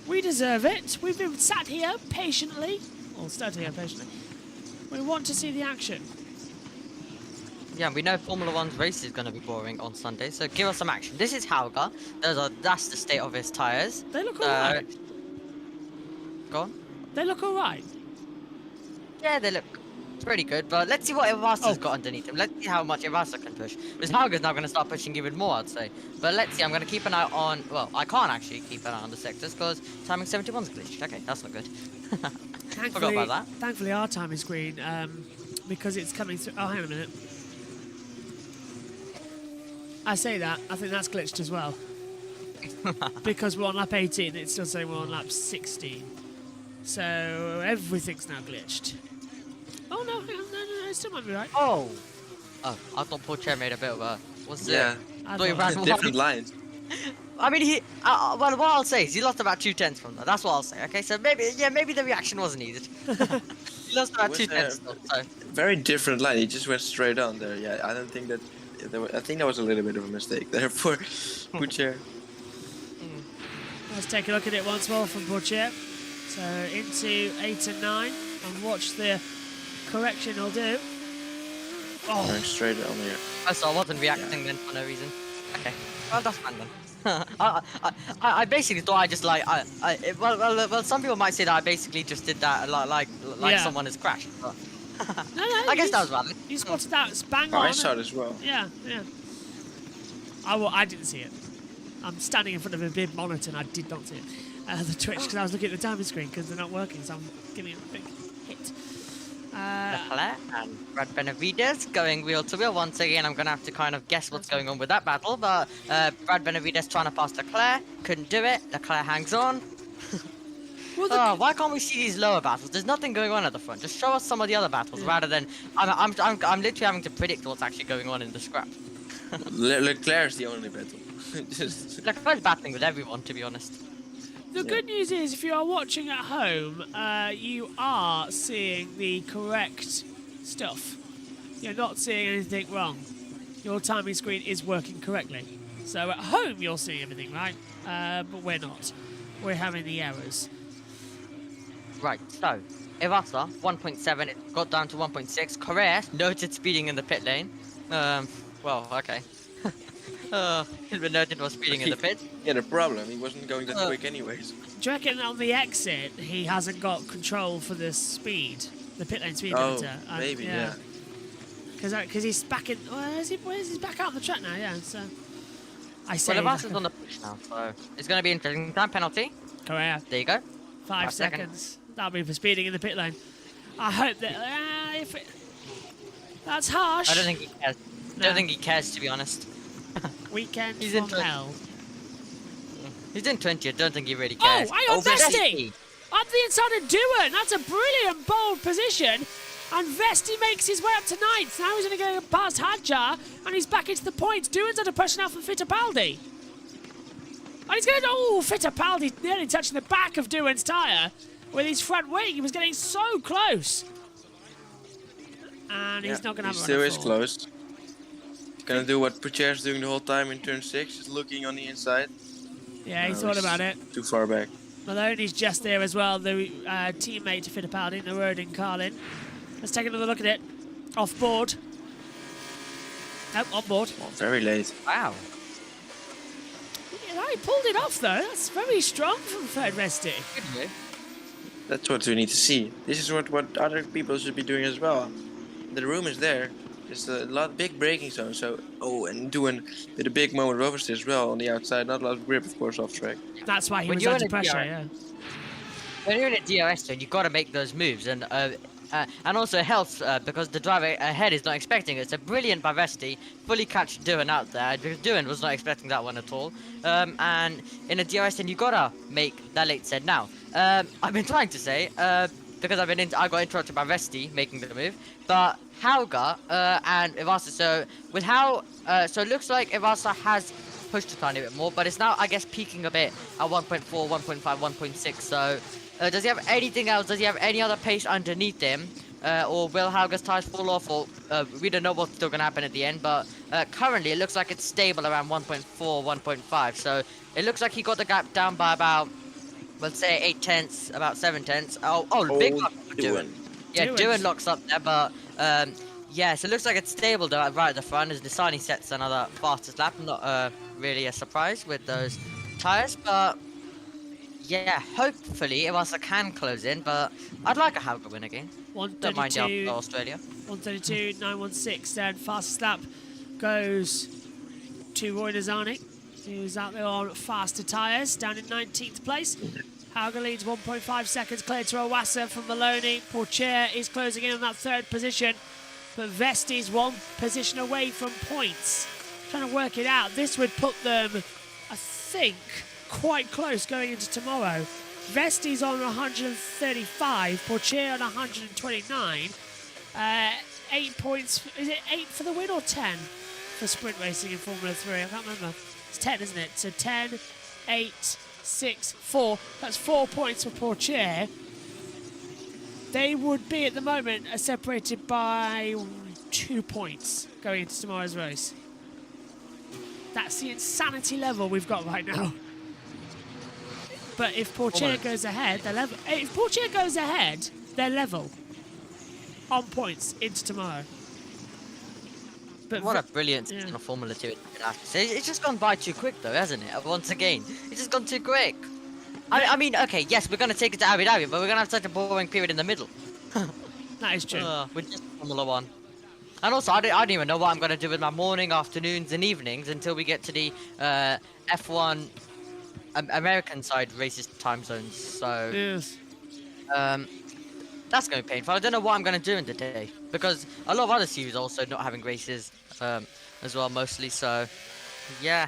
We deserve it. We've been sat here patiently. Well, stood here patiently. We want to see the action. Yeah, we know Formula 1's race is going to be boring on Sunday, so give us some action. This is Hauger. That's the state of his tyres. They look alright. Go on. They look alright. Yeah, they look pretty good, but let's see what Ivasa's got underneath him. Let's see how much Ivasa can push. Because Hauger's now going to start pushing even more, I'd say. But let's see, I'm going to keep an eye on... Well, I can't actually keep an eye on the sectors because timing 71's glitched. Okay, that's not good. Forgot about that. Thankfully, our timing screen, because it's coming through... Oh, hang on a minute. I say that, I think that's glitched as well. Because we're on lap 18, it's still saying we're on lap 16. So everything's now glitched. Oh no, no, it still might be right. Oh, I thought Paul Chair made a bit of a... What's Yeah. it? I Thought he thought- ran Different wide. lines. I mean, well, what I'll say is he lost about 2/10 from that. That's what I'll say. Okay, so maybe the reaction wasn't needed. He lost about Was, 2/10 still, so... Very different line. He just went straight on there. Yeah, I don't think that. I think that was a little bit of a mistake there for Pucher. Let's take a look at it once more from Butcher. So into 8 and 9 and watch the correction he'll do. Going straight on here. Oh, so I wasn't reacting then for no reason. Okay, well that's fine then. I basically thought I just like well some people might say that I basically just did that like Yeah. someone has crashed. But No, I guess that was valid. You spotted that. It's bang Oh, on. I saw it as well. Yeah, yeah. I didn't see it. I'm standing in front of a big monitor and I did not see it. The Twitch, because I was looking at the timing screen because they're not working, so I'm giving it a big hit. Leclerc and Brad Benavides going wheel to wheel once again. I'm gonna have to kind of guess what's going on with that battle, but Brad Benavides trying to pass Leclerc, couldn't do it. Leclerc hangs on. Well, Why can't we see these lower battles? There's nothing going on at the front. Just show us some of the other battles rather than I'm literally having to predict what's actually going on in the scrap. Leclerc's the only battle. Just Leclerc's battling with everyone, to be honest. The good news is, if you are watching at home, you are seeing the correct stuff. You're not seeing anything wrong. Your timing screen is working correctly. So at home, you're seeing everything right, but we're not. We're having the errors. Right, so Ivasa, 1.7, it got down to 1.6. Correa, noted speeding in the pit lane. Well, okay. Noted was speeding in the pit. He had a problem. He wasn't going that Oh. quick anyways. Do you reckon on the exit he hasn't got control for the speed, the pit lane speed Oh, limiter? maybe, yeah. Because he's back in. Where's he back out on the track now? Yeah. So I say. Well, Ivasa's on the push now, so it's going to be interesting. Time penalty. Correa. There you go. 5 seconds. That'll be for speeding in the pit lane. I hope that. If it, that's harsh. I don't think he cares. I No. don't think he cares, to be honest. Weekend He's from into it. hell. He's in 20. I don't think he really Oh, cares. hang on, Vesti! Vesti! Up the inside of Dewan. That's a brilliant, bold position. And Vesti makes his way up to ninth. Now he's going to go past Hadjar, and he's back into the points. Dewan's under pressure now from Fittipaldi. And he's going to... Oh, Fittipaldi nearly touching the back of Dewan's tyre with his front wing. He was getting so close. And he's not going to have He a still run is at close. Gonna do what Pucher's doing the whole time in turn 6, is looking on the inside. Yeah, he No, thought he's about it. Too far back. Maloney's just there as well, the teammate to Fittipaldi, the Rodin Carlin. Let's take another look at it. Off board. Nope, on board. Oh, very late. Wow. Yeah, he pulled it off though. That's very strong from Fred Vesti. Good move. That's what we need to see. This is what other people should be doing as well. The room is there. There's a lot big braking zone. So and doing with a big moment of oversteer as well on the outside. Not a lot of grip, of course, off track. That's why he When was you're under in a pressure. DR Yeah. When you're in a DRS turn, you've got to make those moves, and also helps because the driver ahead is not expecting it. It's a brilliant by Vesti, fully catch Dewan out there because Dewan was not expecting that one at all. And in a DRS turn, you gotta make that late set. Now, I've been trying to say because I got interrupted by Vesti making the move, but Hauger and Ivasa. So with so it looks like Ivasa has pushed a tiny bit more, but it's now, I guess, peaking a bit at 1.4, 1.5, 1.6. So does he have anything else? Does he have any other pace underneath him? Or will Hauger's tires fall off? Or we don't know what's still going to happen at the end, but currently it looks like it's stable around 1.4, 1.5. So it looks like he got the gap down by about, let's say, 8 tenths, about 7 tenths. Big lock for Dewan. Yeah, Dewan locks up there, but yeah, so it looks like it's stable though, right at the front as Nisani sets another fastest lap. Not really a surprise with those tires, but yeah, hopefully Ivasa can close in, but I'd like a Hauger win again. Don't mind the 132, Australia. 132.916. Then fastest lap goes to Roy Nazani, who's out there on faster tyres, down in 19th place. Hauger leads 1.5 seconds clear to Owasa from Maloney. Pourchaire is closing in on that third position, but Vesti's one position away from points. Trying to work it out. This would put them, I think, quite close going into tomorrow. Vesti's on 135, Pourchaire on 129. 8 points. Is it 8 for the win or 10 for sprint racing in Formula 3? I can't remember. It's 10, isn't it? So 10, 8, 6, 4. That's 4 points for Pourchaire. They would be at the moment separated by 2 points going into tomorrow's race. That's the insanity level we've got right now. But if Pourchaire goes ahead, they're level. If Pourchaire goes ahead, they're level on points into tomorrow. But What a brilliant season of Formula 2, I have to say. It's just gone by too quick though, hasn't it? Once again, it's just gone too quick. I mean, okay, yes, we're going to take it to Abu Dhabi, but we're going to have such a boring period in the middle. That is true. With just Formula 1. And also, I don't even know what I'm going to do with my morning, afternoons, and evenings until we get to the F1 American side races time zones. So, yes. That's going to be painful. I don't know what I'm going to do in the day because a lot of other series are also not having races as well, mostly. So, yeah.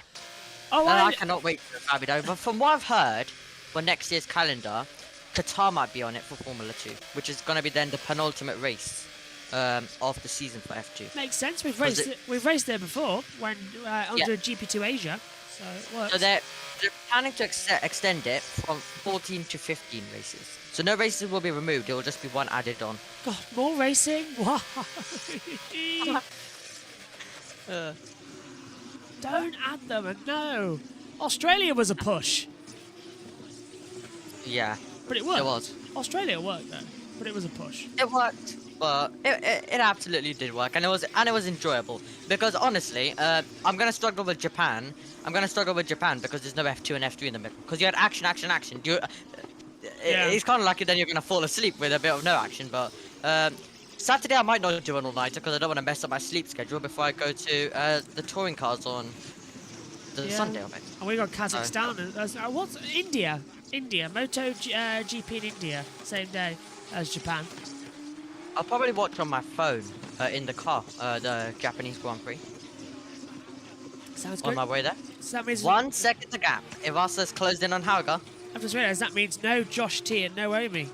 Oh, I cannot wait for Abu Dhabi. But from what I've heard, for next year's calendar, Qatar might be on it for Formula 2, which is going to be then the penultimate race of the season for F2. Makes sense. We've raced there before when under GP2 Asia, so it works. So they're planning to extend it from 14 to 15 races. So no races will be removed. It will just be one added on. God, more racing? Why? Don't add them. And no. Australia was a push. Yeah. But it worked. It was. Australia worked though. but it was a push. It worked, but it absolutely did work, and it was enjoyable. Because honestly, I'm gonna struggle with Japan. Because there's no F2 and F3 in the middle. Because you had action. It's kind of lucky then you're gonna fall asleep with a bit of no action. But Saturday I might not do an all-nighter because I don't want to mess up my sleep schedule before I go to the touring cars on the Sunday of it. And we got Kazakhstan. What's India? Moto GP in India, same day as Japan. I'll probably watch on my phone in the car, the Japanese Grand Prix. Sounds good. On my way there. So that means 1 second to gap. Iwasa's closed in on Hauger. I've just realised that means no Josh T and no Omi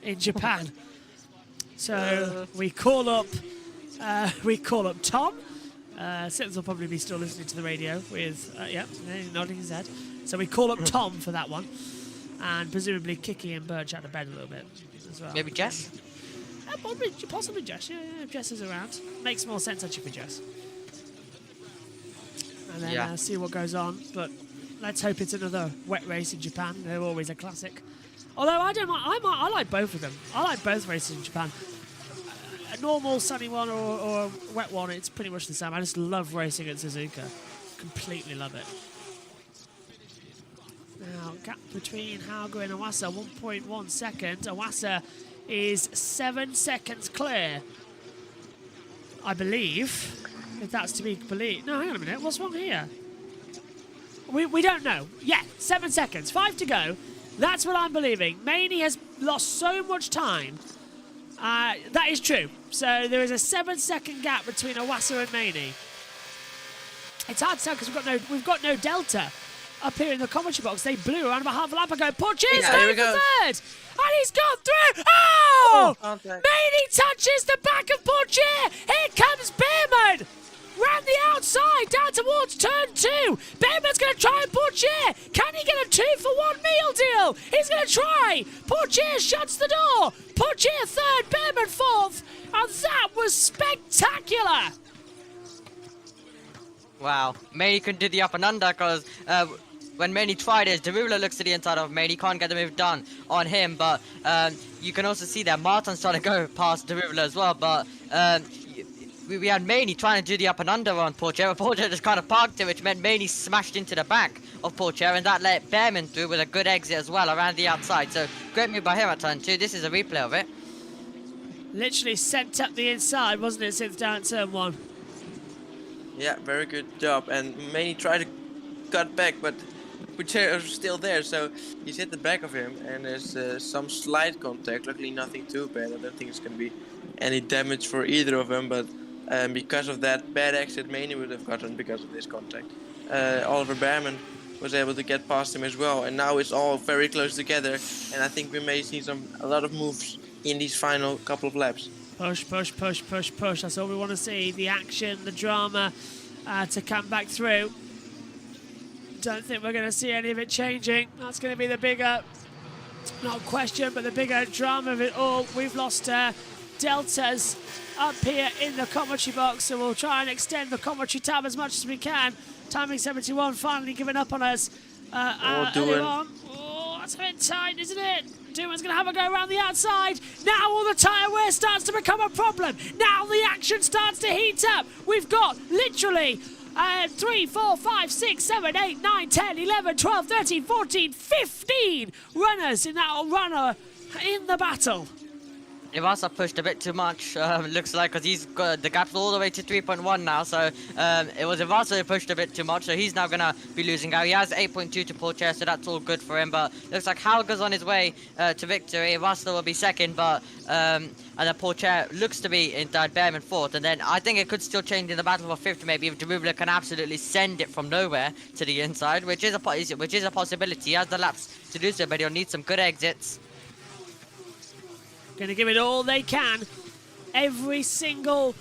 in Japan. So we call up Tom. Sims will probably be still listening to the radio with nodding his head. So we call up Tom for that one, and presumably Kiki and Birch out of bed a little bit as well. Maybe Jess. Possibly Jess. Yeah, if Jess is around, makes more sense actually for Jess. And then see what goes on. But let's hope it's another wet race in Japan. They're always a classic. Although I like both of them. I like both races in Japan. A normal sunny one or a wet one, it's pretty much the same. I just love racing at Suzuka. Completely love it. Now, gap between Hauger and Iwasa, 1.1 seconds. Iwasa is 7 seconds clear, I believe. If that's to be believed. No, hang on a minute. What's wrong here? We don't know. Yeah, 7 seconds. 5 to go. That's what I'm believing. Maney has lost so much time. That is true. So there is a 7 second gap between Iwasa and Maney. It's hard to tell because we've got no delta up here in the commentary box. They blew around about half a lap ago. Porche's going for third. And he's gone through. Oh! Maney touches the back of Porcher. Here comes Beerman. Round the outside, down towards turn 2. Behrman's going to try and Porcher. Can he get a 2-for-1 meal deal? He's going to try. Porcher shuts the door. Porcher third, Behrman fourth. And that was spectacular. Wow. Maney couldn't do the up and under because when Maney tried it, Derulo looks to the inside of Maney, can't get the move done on him. But you can also see that Martin's trying to go past Derulo as well. But we had Maney trying to do the up and under on Porcher, but Porcher just kind of parked it, which meant Maney smashed into the back of Porcher, and that let Behrman through with a good exit as well around the outside. So great move by him at turn 2. This is a replay of it. Literally sent up the inside, wasn't it, since down turn 1? Yeah, very good job. And Maney tried to cut back, but Porcher was still there, so he's hit the back of him, and there's some slight contact. Luckily, nothing too bad. I don't think it's going to be any damage for either of them, but because of that bad exit Maney would have gotten because of this contact. Oliver Behrman was able to get past him as well, and now it's all very close together, and I think we may see a lot of moves in these final couple of laps. Push, push, push, push, push. That's all we want to see. The action, the drama to come back through. Don't think we're going to see any of it changing. That's going to be the bigger, not question, but the bigger drama of it all. We've lost deltas up here in the commentary box, so we'll try and extend the commentary tab as much as we can. Timing 71 finally giving up on us earlier on. Oh, that's a bit tight, isn't it? Duman's going to have a go around the outside. Now all the tyre wear starts to become a problem. Now the action starts to heat up. We've got literally 3, 4, 5, 6, 7, 8, 9, 10, 11, 12, 13, 14, 15 runners in that runner in the battle. Iwasa pushed a bit too much, looks like, because he's got the gap's all the way to 3.1 now, so it was Iwasa who pushed a bit too much, so he's now going to be losing out. He has 8.2 to Porcher, so that's all good for him, but looks like Hauger's on his way to victory. Iwasa will be second, but and then Porcher looks to be in third, Behrman fourth, and then I think it could still change in the battle for fifth, maybe if Derulo can absolutely send it from nowhere to the inside, which is a possibility. He has the laps to do so, but he'll need some good exits. Going to give it all they can. Every single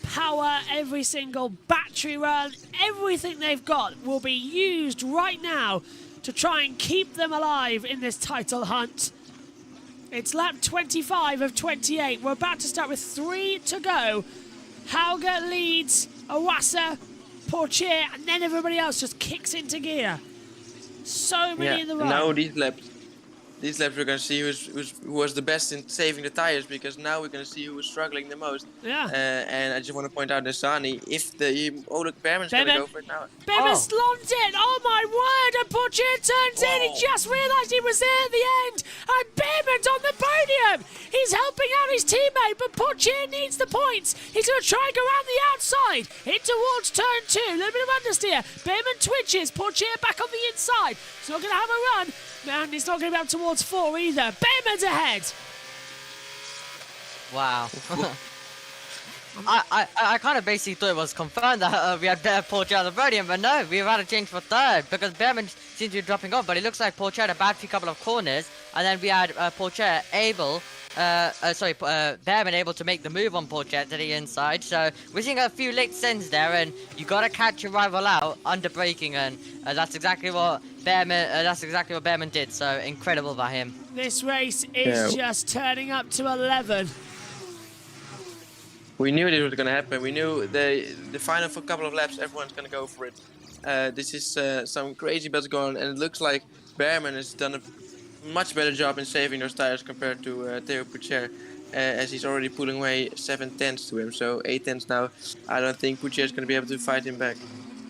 power, every single battery run, everything they've got will be used right now to try and keep them alive in this title hunt. It's lap 25 of 28. We're about to start with 3 to go. Hauger leads, Iwasa, Porcher, and then everybody else just kicks into gear. So many in the run. Now these these laps we're gonna see who was the best in saving the tires, because now we're gonna see who was struggling the most. Yeah. And I just want to point out Nizani, oh look, Behrman's gonna Behrman. go for it now. Behrman slams it! Oh my word! And Pourchaire turns in! He just realised he was there at the end! And Behrman's on the podium! He's helping out his teammate, but Pourchaire needs the points! He's going to try and go around the outside! In towards turn 2, a little bit of understeer. Behrman twitches, Pourchaire back on the inside. He's not going to have a run, and he's not going to be up towards 4 either. Behrman's ahead! Wow. I kind of basically thought it was confirmed that we had Pourchaire on the podium, but no, we've had a change for third because Behrman seems to be dropping off. But it looks like Pourchaire had a bad few couple of corners, and then we had Pourchaire Behrman able to make the move on Pourchaire to the inside. So we're seeing a few late sends there, and you gotta catch your rival out under braking, and that's exactly what Behrman did. So incredible by him. This race is just turning up to 11. We knew this was gonna happen. We knew the final for a couple of laps, everyone's gonna go for it. This is some crazy bets going on, and it looks like Behrman has done a much better job in saving those tires compared to Theo Pourchaire, as he's already pulling away 7 tenths to him, so 8 tenths now. I don't think Pourchaire is gonna be able to fight him back.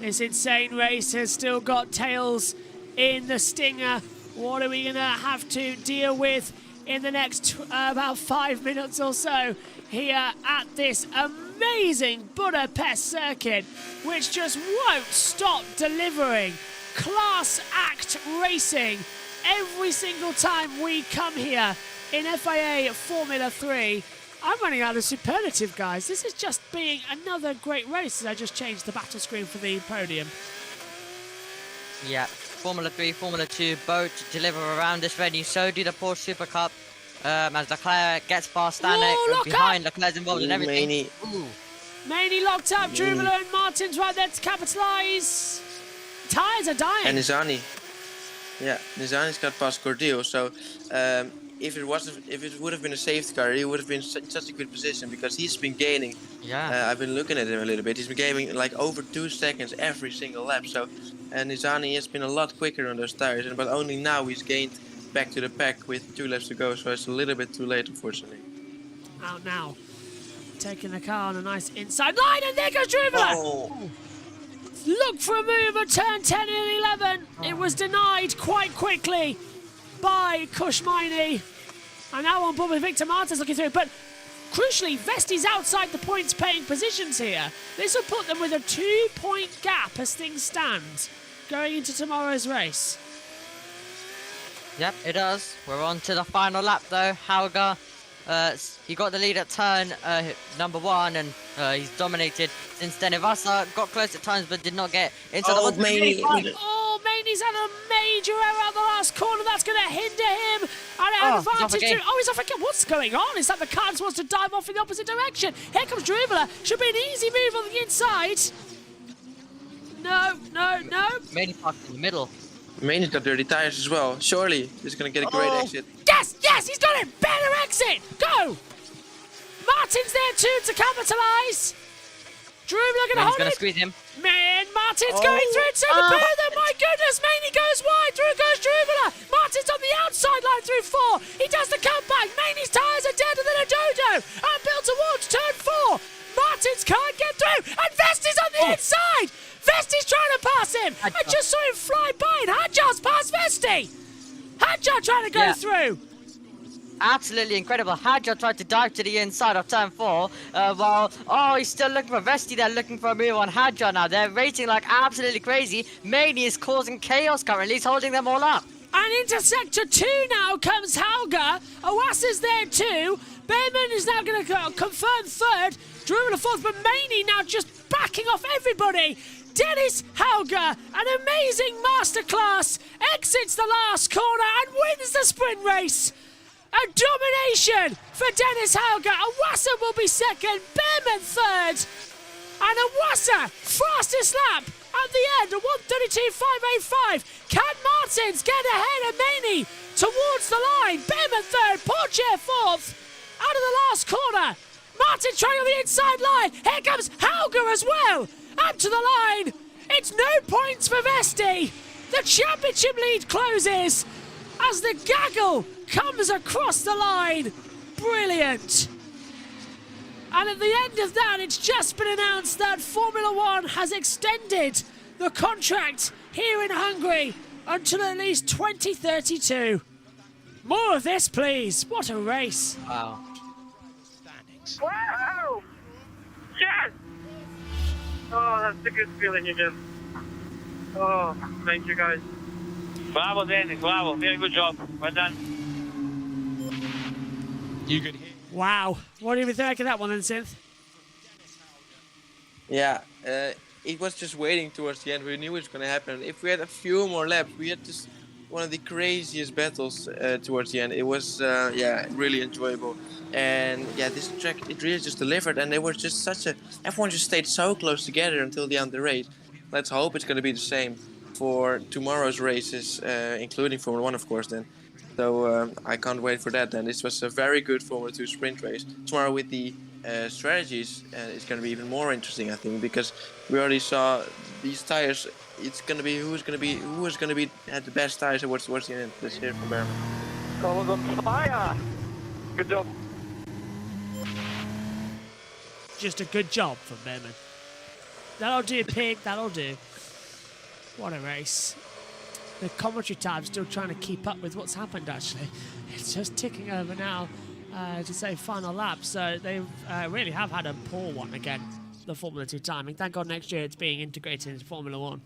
This insane race has still got tails in the stinger. What are we gonna have to deal with in the next about 5 minutes or so here at this amazing Budapest circuit, which just won't stop delivering class act racing every single time we come here in FIA Formula 3. I'm running out of superlative, guys. This is just being another great race as I just changed the battle screen for the podium. Yeah, Formula 3, Formula 2 both deliver around this venue. So do the Porsche Super Cup. As Leclerc gets past Stanek, behind Leclerc's involved in everything. Maney locked up, Drubala and Martins right there to capitalise. Tyres are dying. And Nizani. Yeah, Nizani's got past Cordeal, so if it would have been a safety car, he would have been in such a good position because he's been gaining. Yeah. I've been looking at him a little bit. He's been gaining like over 2 seconds every single lap. So, and Nizani has been a lot quicker on those tires, but only now he's gained back to the pack with 2 laps to go. So it's a little bit too late, unfortunately. Out now, taking the car on a nice inside line, and there goes Drubala. Oh. Look for a move at turn 10 and 11. It was denied quite quickly by Kushmaini. And now on board with Victor Martins looking through. But crucially, Vesti's outside the points paying positions here. This will put them with a 2-point gap as things stand going into tomorrow's race. Yep, it does. We're on to the final lap though. Hauger, he got the lead at turn number 1, and he's dominated since then. Ivasa got close at times but did not get into the one. Maney's had a major error at the last corner. That's going to hinder him. And advantage to... Oh, he's off again. What's going on? Is that the car wants to dive off in the opposite direction? Here comes Drubala. Should be an easy move on the inside. No. Maney parked in the middle. Maney's got dirty tires as well. Surely he's going to get a great exit. Yes, he's got it. Better exit. Go. Martin's there too to capitalise. Drubala going to hold it. He's going to squeeze him. Man, Martin's going through to the further. My goodness, Maney goes wide. Through goes Drubala. Martin's on the outside line through 4. He does the comeback. Maney's tyres are deader than a dodo. And built towards turn 4. Martins can't get through. And Vesti's on the inside. Vesti's trying to pass him. I just saw him fly by, and Hadjar's past Vesti. Hadjar trying to go through. Absolutely incredible. Hadjar tried to dive to the inside of turn 4. He's still looking for Vesti. They're looking for a move on Hadjar now. They're racing like absolutely crazy. Maney is causing chaos currently. He's holding them all up. And into sector 2 now comes Hauger. Oasa's there too. Behrman is now going to confirm 3rd. Drubala 4th, but Maney now just backing off everybody. Dennis Hauger, an amazing masterclass, exits the last corner and wins the sprint race. A domination for Dennis Hauger. Oasa will be 2nd, Behrman 3rd. And Oasa, fastest lap at the end, a 1:32.585. Can Martins get ahead of Maney towards the line? Behrman 3rd, Pourchaire 4th. Out of the last corner. Martins trying on the inside line. Here comes Hauger as well. Up to the line. It's no points for Vesti. The championship lead closes. as the gaggle comes across the line. Brilliant. And at the end of that, it's just been announced that Formula One has extended the contract here in Hungary until at least 2032. More of this, please. What a race. Wow. Wow! Yes! Oh, that's a good feeling again. Oh, thank you guys. Bravo, Dennis, bravo. Very good job. Well done. You could hear. Wow. What do you think of that one then, Synth? Yeah, it was just waiting towards the end. We knew it was going to happen. If we had a few more laps, we had just one of the craziest battles towards the end. It was, yeah, really enjoyable. And yeah, this track, it really just delivered. And they were just such a... Everyone just stayed so close together until the end of the race. Let's hope it's going to be the same for tomorrow's races, including Formula 1, of course, then. So I can't wait for that then. This was a very good Formula 2 sprint race. Tomorrow with the strategies, it's going to be even more interesting, I think, because we already saw these tires. It's going to be who is going to be at the best tires towards the end. Let's hear from Behrman. Carlos on fire! Good job. Just a good job from Behrman. That'll do, Pig. That'll do. What a race. The commentary time's still trying to keep up with what's happened, actually. It's just ticking over now to say final lap. So they really have had a poor one again, the Formula 2 timing. Thank God next year it's being integrated into Formula 1.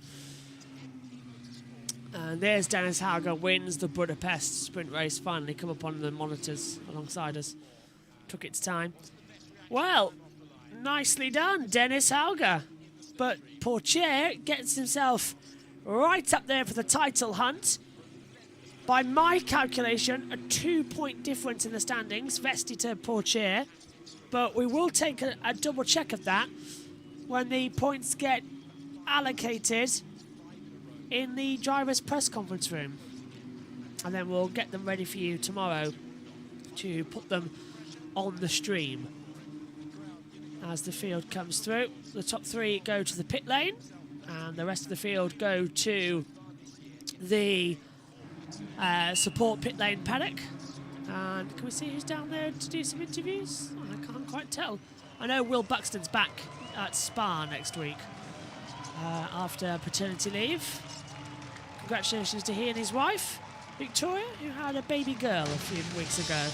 And there's Dennis Hauger wins the Budapest sprint race. Finally come up on the monitors alongside us. Took its time. Well, nicely done, Dennis Hauger. But Pourchaire gets himself right up there for the title hunt. By my calculation, a 2-point difference in the standings, Vesti to Pourchaire. But we will take a double check of that when the points get allocated in the driver's press conference room. And then we'll get them ready for you tomorrow to put them on the stream. As the field comes through, the top three go to the pit lane, and the rest of the field go to the support pit lane paddock. And can we see who's down there to do some interviews? Oh, I can't quite tell. I know Will Buxton's back at Spa next week after paternity leave. Congratulations to he and his wife, Victoria, who had a baby girl a few weeks ago.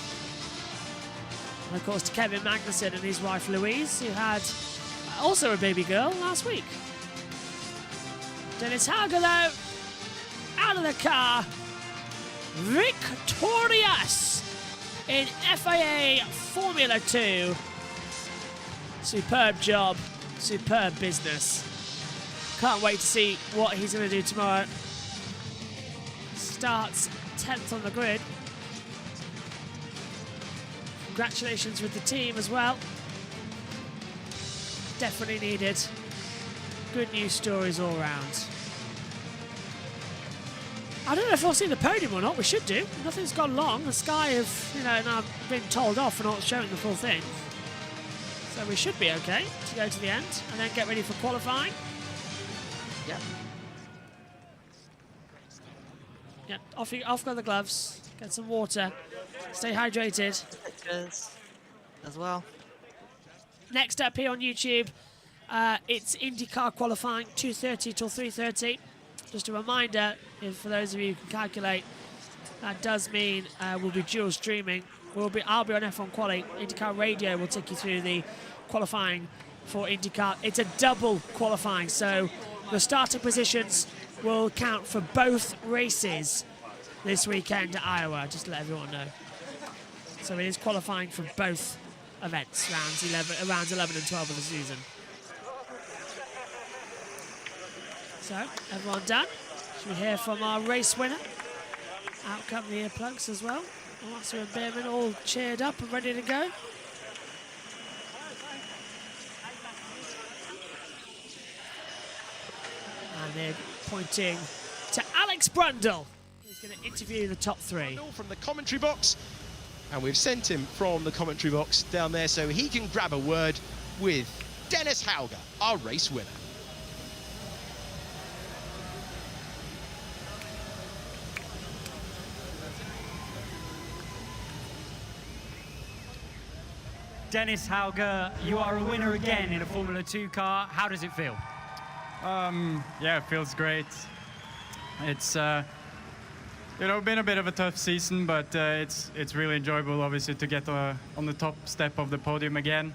And of course to Kevin Magnussen and his wife Louise, who had also a baby girl last week. Dennis Hauger, though, out of the car, victorious in FIA Formula 2. Superb job, superb business. Can't wait to see what he's going to do tomorrow. Starts 10th on the grid. Congratulations with the team as well. Definitely needed. Good news stories all round. I don't know if we'll see the podium or not. We should do. Nothing's gone long. The Sky have, now been told off for not showing the full thing. So we should be okay to go to the end and then get ready for qualifying. Yep. Yep. Off go the gloves. Get some water. Stay hydrated. Pictures as well. Next up here on YouTube, it's IndyCar qualifying, 2:30 till 3:30. Just a reminder, for those of you who can calculate, that does mean we'll be dual streaming. I'll be on F1 Quali. IndyCar Radio will take you through the qualifying for IndyCar. It's a double qualifying, so the starting positions will count for both races this weekend at Iowa, just to let everyone know. So it is qualifying for both events, rounds 11 and 12 of the season. So, everyone done? Should we hear from our race winner? Out come the earplugs as well. Master and Behrman all cheered up and ready to go. And they're pointing to Alex Brundle, who's going to interview the top three. From the commentary box, and we've sent him from the commentary box down there so he can grab a word with Dennis Hauger, our race winner. Dennis Hauger, you are a winner again in a Formula 2 car. How does it feel? Yeah, it feels great. It's been a bit of a tough season, but it's really enjoyable, obviously, to get on the top step of the podium again.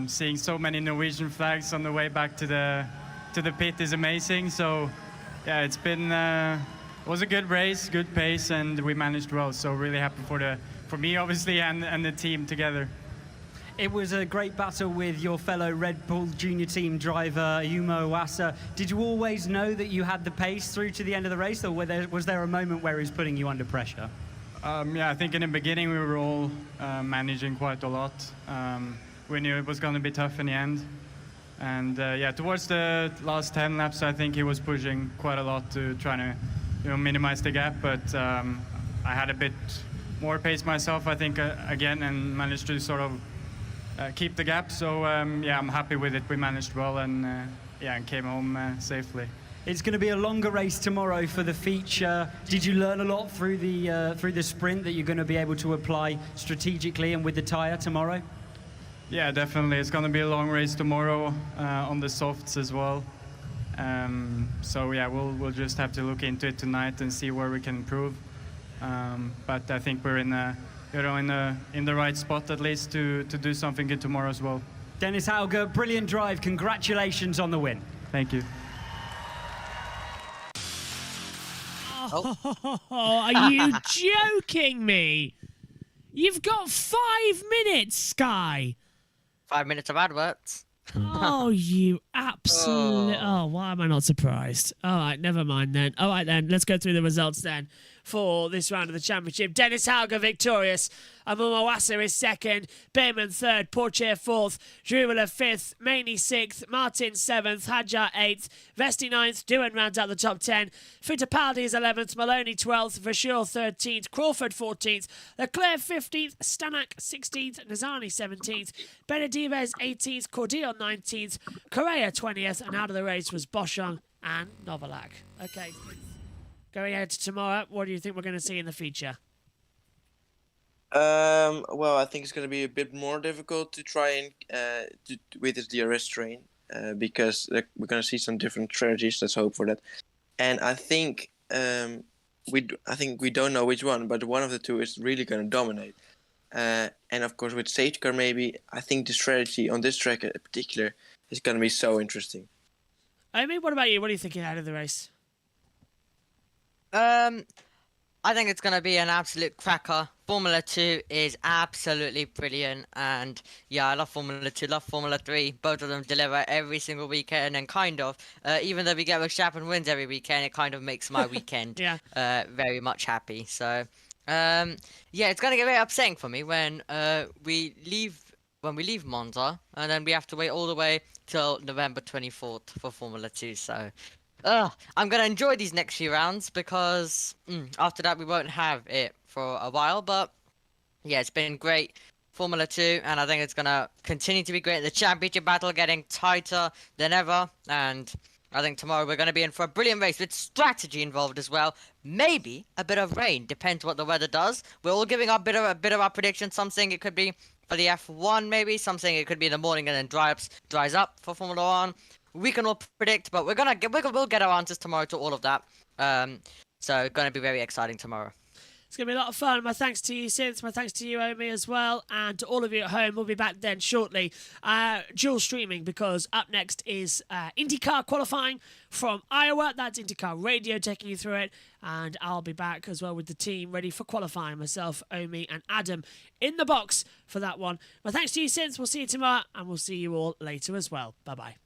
Seeing so many Norwegian flags on the way back to the pit is amazing. So yeah, it's been it was a good race, good pace, and we managed well. So really happy for me, obviously, and the team together. It was a great battle with your fellow Red Bull Junior Team driver, Yuma Iwasa. Did you always know that you had the pace through to the end of the race, or was there a moment where he was putting you under pressure? Yeah, I think in the beginning we were all managing quite a lot. We knew it was going to be tough in the end. And yeah, towards the last 10 laps, I think he was pushing quite a lot to try to minimize the gap. But I had a bit more pace myself, I think, again, and managed to sort of keep the gap. So yeah, I'm happy with it. We managed well and yeah, and came home safely. It's going to be a longer race tomorrow for the feature. Did you learn a lot through the sprint that you're going to be able to apply strategically and with the tyre tomorrow? Yeah, definitely. It's going to be a long race tomorrow on the softs as well. So yeah, we'll just have to look into it tonight and see where we can improve. But I think we're in the right spot at least to do something good tomorrow as well. Dennis Hauger, brilliant drive. Congratulations on the win. Thank you. Oh, are you joking me? You've got 5 minutes, Sky. 5 minutes of adverts. Oh, you absolute... Oh, why am I not surprised? All right, never mind then. All right then, let's go through the results then for this round of the championship. Dennis Hauger victorious. Yuma Iwasa is second. Behrman third. Pourchaire fourth. Juwela fifth. Maney sixth. Martin seventh. Hadjar eighth. Vesti ninth. Doohan rounds out the top 10. Fittipaldi is 11th. Maloney 12th. Verschoor 13th. Crawford 14th. Leclerc 15th. Stanak 16th. Nazani 17th. Benedives 18th. Cordial 19th. Correa 20th. And out of the race was Boschung and Novalak. Okay. Going ahead to tomorrow, what do you think we're going to see in the feature? Well, I think it's going to be a bit more difficult to try and with this DRS train because we're going to see some different strategies. Let's hope for that. And I think we don't know which one, but one of the two is really going to dominate. And of course, with safety car, maybe I think the strategy on this track in particular is going to be so interesting. Amy, what about you? What are you thinking out of the race? I think it's going to be an absolute cracker. Formula 2 is absolutely brilliant, and yeah, I love Formula 2, love Formula 3. Both of them deliver every single weekend, and kind of, even though we get Verstappen wins every weekend, it kind of makes my weekend very much happy. So, yeah, it's going to get very upsetting for me when we leave Monza, and then we have to wait all the way till November 24th for Formula 2. So, I'm going to enjoy these next few rounds because after that we won't have it for a while. But yeah, it's been great Formula 2, and I think it's going to continue to be great. The championship battle getting tighter than ever, and I think tomorrow we're going to be in for a brilliant race with strategy involved as well. Maybe a bit of rain, depends what the weather does. We're all giving a bit of our prediction. Some saying it could be for the F1 maybe, some saying it could be in the morning and then dries up for Formula 1. We can all predict, but we'll get our answers tomorrow to all of that. So going to be very exciting tomorrow. It's going to be a lot of fun. My thanks to you, Synth. My thanks to you, Omi, as well. And to all of you at home, we'll be back then shortly. Dual streaming, because up next is IndyCar qualifying from Iowa. That's IndyCar Radio taking you through it. And I'll be back as well with the team ready for qualifying. Myself, Omi, and Adam in the box for that one. My thanks to you, Synth. We'll see you tomorrow, and we'll see you all later as well. Bye-bye.